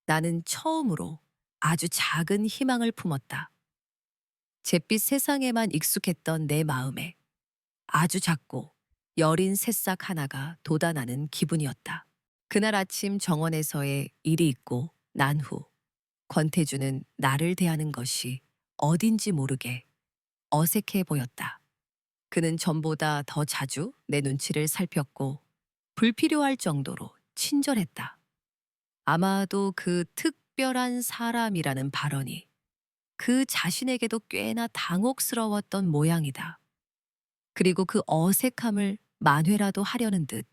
나는 처음으로 아주 작은 희망을 품었다. 잿빛 세상에만 익숙했던 내 마음에 아주 작고 여린 새싹 하나가 돋아나는 기분이었다. 그날 아침 정원에서의 일이 있고 난 후 권태주는 나를 대하는 것이 어딘지 모르게 어색해 보였다. 그는 전보다 더 자주 내 눈치를 살폈고 불필요할 정도로 친절했다. 아마도 그 특별한 사람이라는 발언이 그 자신에게도 꽤나 당혹스러웠던 모양이다. 그리고 그 어색함을 만회라도 하려는 듯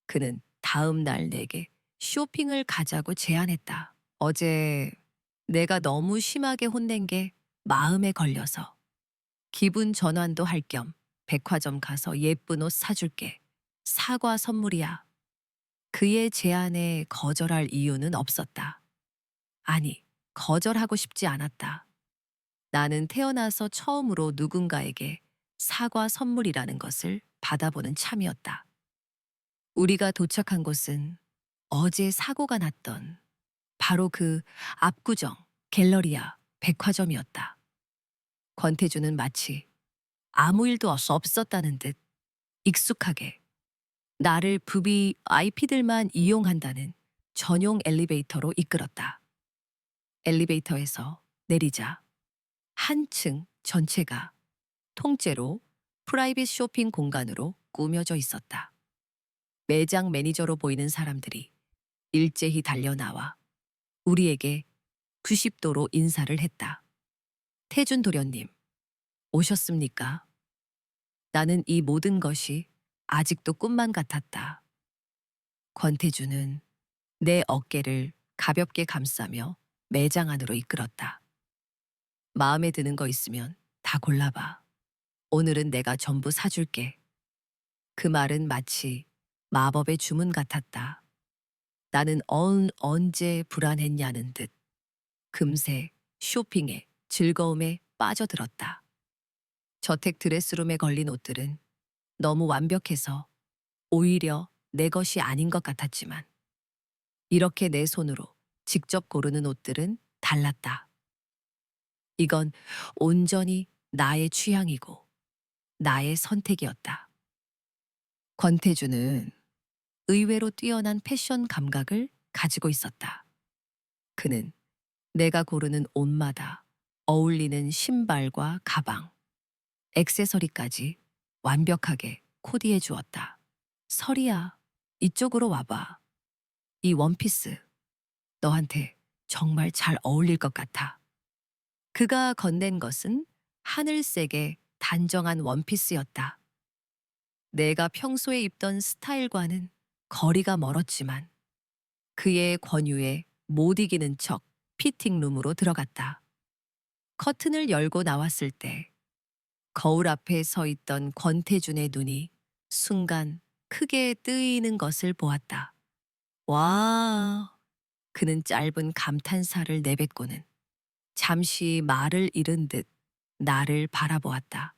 그는 다음 날 내게 쇼핑을 가자고 제안했다. 어제 내가 너무 심하게 혼낸 게 마음에 걸려서 기분 전환도 할 겸 백화점 가서 예쁜 옷 사줄게. 사과 선물이야. 그의 제안에 거절할 이유는 없었다. 아니, 거절하고 싶지 않았다. 나는 태어나서 처음으로 누군가에게 사과 선물이라는 것을 받아보는 참이었다. 우리가 도착한 곳은 어제 사고가 났던 바로 그 압구정 갤러리아 백화점이었다. 권태주는 마치 아무 일도 없었다는 듯 익숙하게 나를 VVIP들만 이용한다는 전용 엘리베이터로 이끌었다. 엘리베이터에서 내리자 한 층 전체가 통째로 프라이빗 쇼핑 공간으로 꾸며져 있었다. 매장 매니저로 보이는 사람들이 일제히 달려나와 우리에게 90도로 인사를 했다. 태준 도련님, 오셨습니까? 나는 이 모든 것이 아직도 꿈만 같았다. 권태주는 내 어깨를 가볍게 감싸며 매장 안으로 이끌었다. 마음에 드는 거 있으면 다 골라봐. 오늘은 내가 전부 사줄게. 그 말은 마치 마법의 주문 같았다. 나는 언제 불안했냐는 듯 금세 쇼핑에 즐거움에 빠져들었다. 저택 드레스룸에 걸린 옷들은 너무 완벽해서 오히려 내 것이 아닌 것 같았지만 이렇게 내 손으로 직접 고르는 옷들은 달랐다. 이건 온전히 나의 취향이고 나의 선택이었다. 권태주는 의외로 뛰어난 패션 감각을 가지고 있었다. 그는 내가 고르는 옷마다 어울리는 신발과 가방, 액세서리까지 완벽하게 코디해 주었다. 설이야, 이쪽으로 와봐. 이 원피스, 너한테 정말 잘 어울릴 것 같아. 그가 건넨 것은 하늘색의 단정한 원피스였다. 내가 평소에 입던 스타일과는 거리가 멀었지만 그의 권유에 못 이기는 척 피팅룸으로 들어갔다. 커튼을 열고 나왔을 때 거울 앞에 서 있던 권태준의 눈이 순간 크게 뜨이는 것을 보았다. 와, 그는 짧은 감탄사를 내뱉고는 잠시 말을 잃은 듯 나를 바라보았다.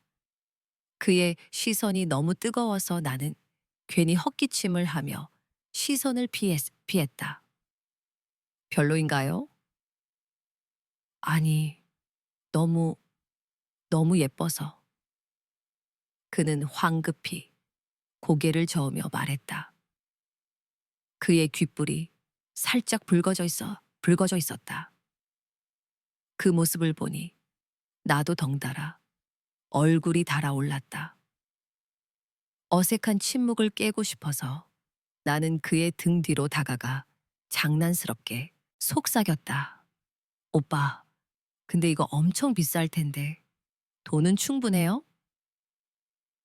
그의 시선이 너무 뜨거워서 나는 괜히 헛기침을 하며 시선을 피했다. 별로인가요? 아니, 너무, 너무 예뻐서. 그는 황급히 고개를 저으며 말했다. 그의 귓불이 살짝 붉어져 있었다. 그 모습을 보니 나도 덩달아 얼굴이 달아올랐다. 어색한 침묵을 깨고 싶어서 나는 그의 등 뒤로 다가가 장난스럽게 속삭였다. 오빠, 근데 이거 엄청 비쌀 텐데 돈은 충분해요?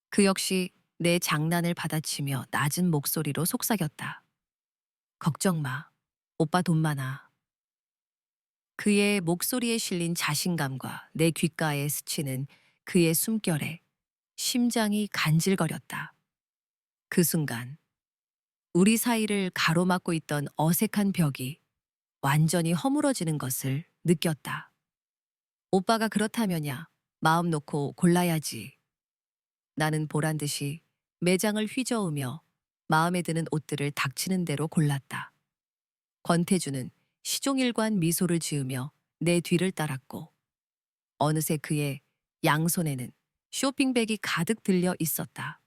그 역시 내 장난을 받아치며 낮은 목소리로 속삭였다. 걱정 마. 오빠 돈 많아. 그의 목소리에 실린 자신감과 내 귓가에 스치는 그의 숨결에 심장이 간질거렸다. 그 순간 우리 사이를 가로막고 있던 어색한 벽이 완전히 허물어지는 것을 느꼈다. 오빠가 그렇다면야 마음 놓고 골라야지. 나는 보란 듯이 매장을 휘저으며 마음에 드는 옷들을 닥치는 대로 골랐다. 권태주는 시종일관 미소를 지으며 내 뒤를 따랐고 어느새 그의 양손에는 쇼핑백이 가득 들려 있었다.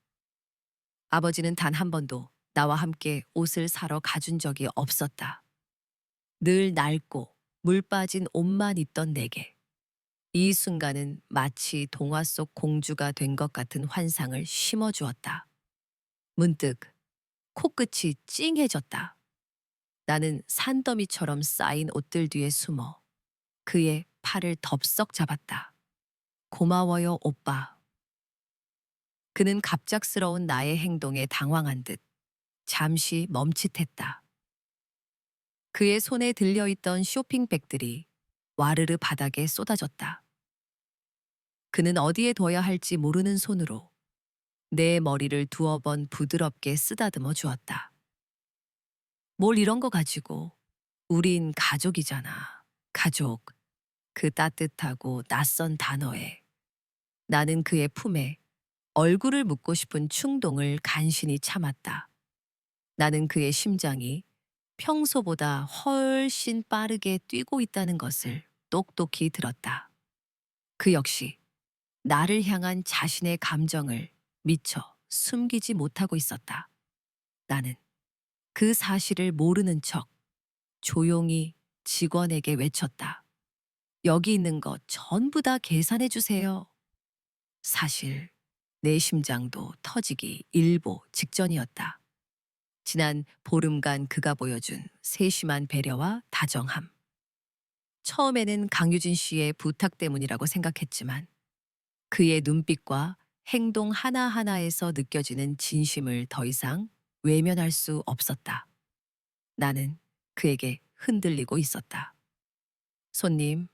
아버지는 단 한 번도 나와 함께 옷을 사러 가준 적이 없었다. 늘 낡고 물 빠진 옷만 입던 내게 이 순간은 마치 동화 속 공주가 된 것 같은 환상을 심어주었다. 문득 코끝이 찡해졌다. 나는 산더미처럼 쌓인 옷들 뒤에 숨어 그의 팔을 덥석 잡았다. 고마워요, 오빠. 그는 갑작스러운 나의 행동에 당황한 듯 잠시 멈칫했다. 그의 손에 들려있던 쇼핑백들이 와르르 바닥에 쏟아졌다. 그는 어디에 둬야 할지 모르는 손으로 내 머리를 두어 번 부드럽게 쓰다듬어 주었다. 뭘 이런 거 가지고. 우린 가족이잖아. 가족. 그 따뜻하고 낯선 단어에 나는 그의 품에 얼굴을 묻고 싶은 충동을 간신히 참았다. 나는 그의 심장이 평소보다 훨씬 빠르게 뛰고 있다는 것을 똑똑히 들었다. 그 역시 나를 향한 자신의 감정을 미처 숨기지 못하고 있었다. 나는 그 사실을 모르는 척 조용히 직원에게 외쳤다. 여기 있는 것 전부 다 계산해 주세요. 사실 내 심장도 터지기 일보 직전이었다. 지난 보름간 그가 보여준 세심한 배려와 다정함. 처음에는 강유진 씨의 부탁 때문이라고 생각했지만 그의 눈빛과 행동 하나하나에서 느껴지는 진심을 더 이상 외면할 수 없었다. 나는 그에게 흔들리고 있었다. 손님,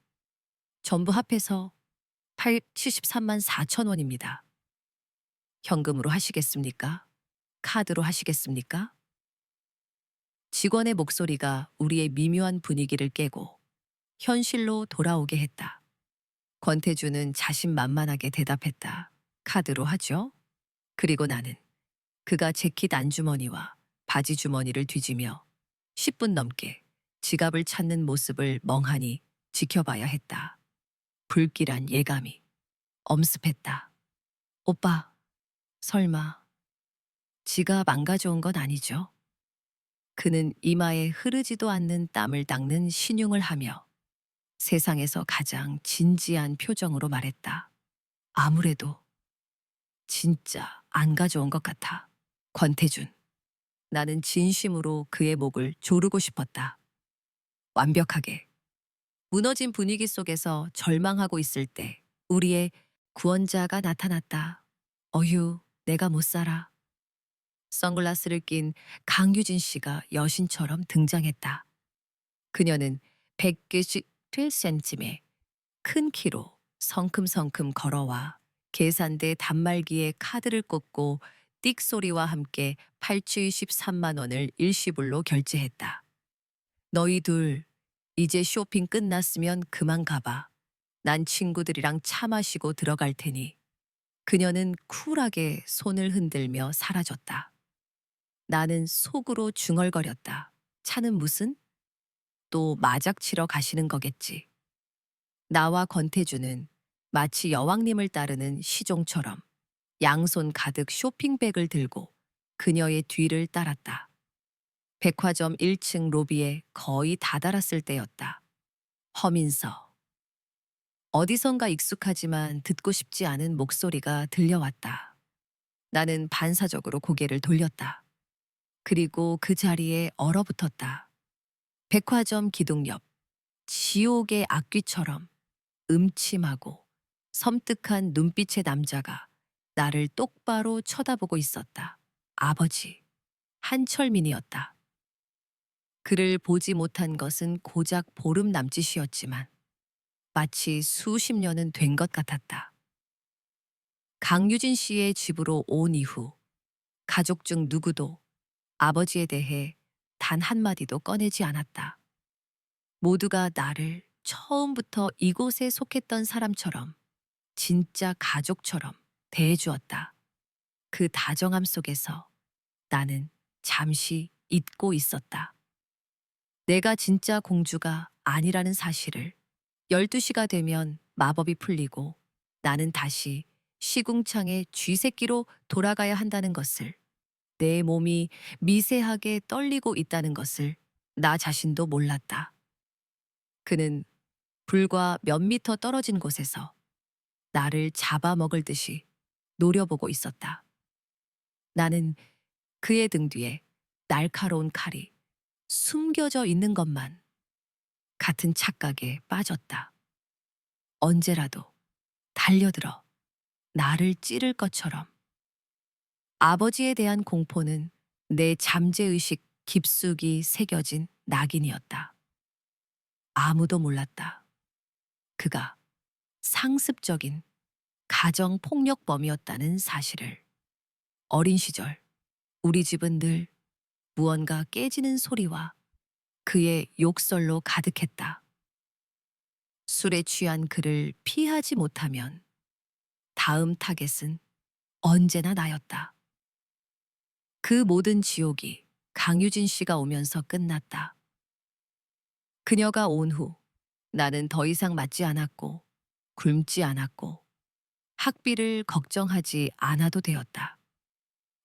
전부 합해서 73만 4천 원입니다. 현금으로 하시겠습니까? 카드로 하시겠습니까? 직원의 목소리가 우리의 미묘한 분위기를 깨고 현실로 돌아오게 했다. 권태주는 자신만만하게 대답했다. 카드로 하죠? 그리고 나는 그가 재킷 안주머니와 바지 주머니를 뒤지며 10분 넘게 지갑을 찾는 모습을 멍하니 지켜봐야 했다. 불길한 예감이 엄습했다. 오빠, 설마 지갑 안 가져온 건 아니죠? 그는 이마에 흐르지도 않는 땀을 닦는 신용을 하며 세상에서 가장 진지한 표정으로 말했다. 아무래도 진짜 안 가져온 것 같아. 권태준. 나는 진심으로 그의 목을 조르고 싶었다. 완벽하게. 무너진 분위기 속에서 절망하고 있을 때 우리의 구원자가 나타났다. 어휴, 내가 못 살아. 선글라스를 낀 강유진 씨가 여신처럼 등장했다. 그녀는 197cm의 큰 키로 성큼성큼 걸어와 계산대 단말기에 카드를 꽂고 띡 소리와 함께 873만 원을 일시불로 결제했다. 너희 둘, 이제 쇼핑 끝났으면 그만 가봐. 난 친구들이랑 차 마시고 들어갈 테니. 그녀는 쿨하게 손을 흔들며 사라졌다. 나는 속으로 중얼거렸다. 차는 무슨? 또 마작 치러 가시는 거겠지. 나와 권태주는 마치 여왕님을 따르는 시종처럼 양손 가득 쇼핑백을 들고 그녀의 뒤를 따랐다. 백화점 1층 로비에 거의 다다랐을 때였다. 허민서. 어디선가 익숙하지만 듣고 싶지 않은 목소리가 들려왔다. 나는 반사적으로 고개를 돌렸다. 그리고 그 자리에 얼어붙었다. 백화점 기둥 옆 지옥의 악귀처럼 음침하고 섬뜩한 눈빛의 남자가 나를 똑바로 쳐다보고 있었다. 아버지, 한철민이었다. 그를 보지 못한 것은 고작 보름 남짓이었지만 마치 수십 년은 된 것 같았다. 강유진 씨의 집으로 온 이후 가족 중 누구도 아버지에 대해 단 한마디도 꺼내지 않았다. 모두가 나를 처음부터 이곳에 속했던 사람처럼 진짜 가족처럼 대해주었다. 그 다정함 속에서 나는 잠시 잊고 있었다. 내가 진짜 공주가 아니라는 사실을 12시가 되면 마법이 풀리고 나는 다시 시궁창의 쥐새끼로 돌아가야 한다는 것을, 내 몸이 미세하게 떨리고 있다는 것을 나 자신도 몰랐다. 그는 불과 몇 미터 떨어진 곳에서 나를 잡아먹을 듯이 노려보고 있었다. 나는 그의 등 뒤에 날카로운 칼이 숨겨져 있는 것만 같은 착각에 빠졌다. 언제라도 달려들어 나를 찌를 것처럼. 아버지에 대한 공포는 내 잠재의식 깊숙이 새겨진 낙인이었다. 아무도 몰랐다. 그가 상습적인 가정폭력범이었다는 사실을. 어린 시절 우리 집은 늘 무언가 깨지는 소리와 그의 욕설로 가득했다. 술에 취한 그를 피하지 못하면 다음 타겟은 언제나 나였다. 그 모든 지옥이 강유진 씨가 오면서 끝났다. 그녀가 온 후 나는 더 이상 맞지 않았고 굶지 않았고 학비를 걱정하지 않아도 되었다.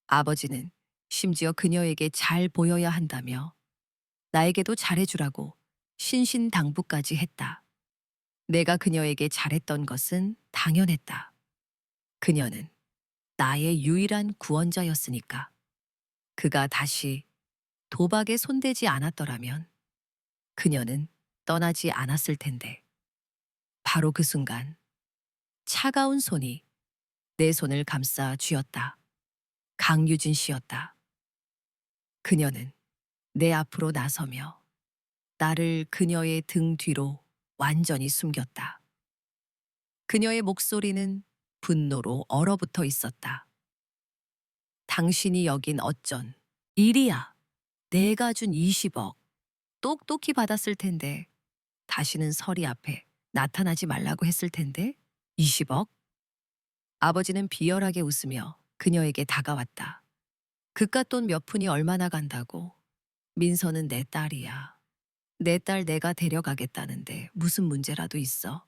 아버지는 심지어 그녀에게 잘 보여야 한다며 나에게도 잘해주라고 신신당부까지 했다. 내가 그녀에게 잘했던 것은 당연했다. 그녀는 나의 유일한 구원자였으니까. 그가 다시 도박에 손대지 않았더라면 그녀는 떠나지 않았을 텐데. 바로 그 순간 차가운 손이 내 손을 감싸 쥐었다. 강유진 씨였다. 그녀는 내 앞으로 나서며 나를 그녀의 등 뒤로 완전히 숨겼다. 그녀의 목소리는 분노로 얼어붙어 있었다. 당신이 여긴 어쩐 일이야. 내가 준 20억 똑똑히 받았을 텐데 다시는 서리 앞에 나타나지 말라고 했을 텐데 20억? 아버지는 비열하게 웃으며 그녀에게 다가왔다. 그깟 돈 몇 푼이 얼마나 간다고. 민서는 내 딸이야. 내 딸 내가 데려가겠다는데 무슨 문제라도 있어.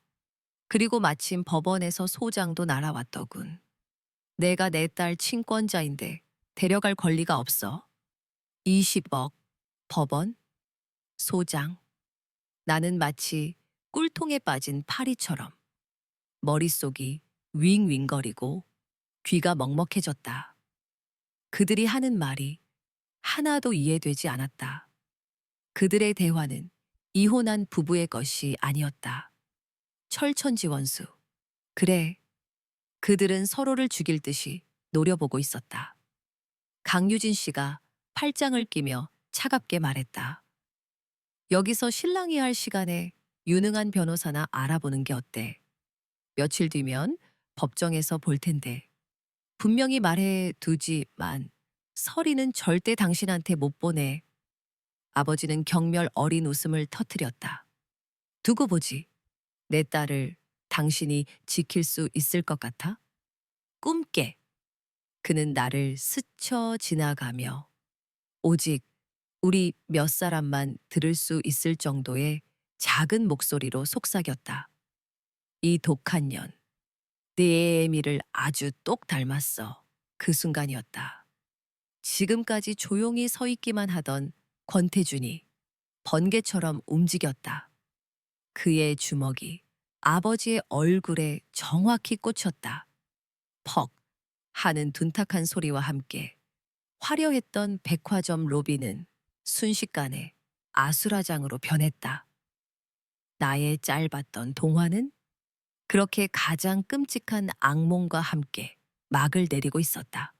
그리고 마침 법원에서 소장도 날아왔더군. 내가 내 딸 친권자인데 데려갈 권리가 없어. 20억, 법원, 소장. 나는 마치 꿀통에 빠진 파리처럼 머릿속이 윙윙거리고 귀가 먹먹해졌다. 그들이 하는 말이 하나도 이해되지 않았다. 그들의 대화는 이혼한 부부의 것이 아니었다. 철천지원수. 그래, 그들은 서로를 죽일 듯이 노려보고 있었다. 강유진 씨가 팔짱을 끼며 차갑게 말했다. 여기서 실랑이 할 시간에 유능한 변호사나 알아보는 게 어때? 며칠 뒤면 법정에서 볼 텐데. 분명히 말해 두지만 서리는 절대 당신한테 못 보내. 아버지는 경멸 어린 웃음을 터뜨렸다. 두고 보지. 내 딸을 당신이 지킬 수 있을 것 같아? 꿈깨. 그는 나를 스쳐 지나가며 오직 우리 몇 사람만 들을 수 있을 정도의 작은 목소리로 속삭였다. 이 독한 년, 내 애미를 아주 똑 닮았어. 그 순간이었다. 지금까지 조용히 서 있기만 하던 권태준이 번개처럼 움직였다. 그의 주먹이 아버지의 얼굴에 정확히 꽂혔다. 퍽 하는 둔탁한 소리와 함께 화려했던 백화점 로비는 순식간에 아수라장으로 변했다. 나의 짧았던 동화는 그렇게 가장 끔찍한 악몽과 함께 막을 내리고 있었다.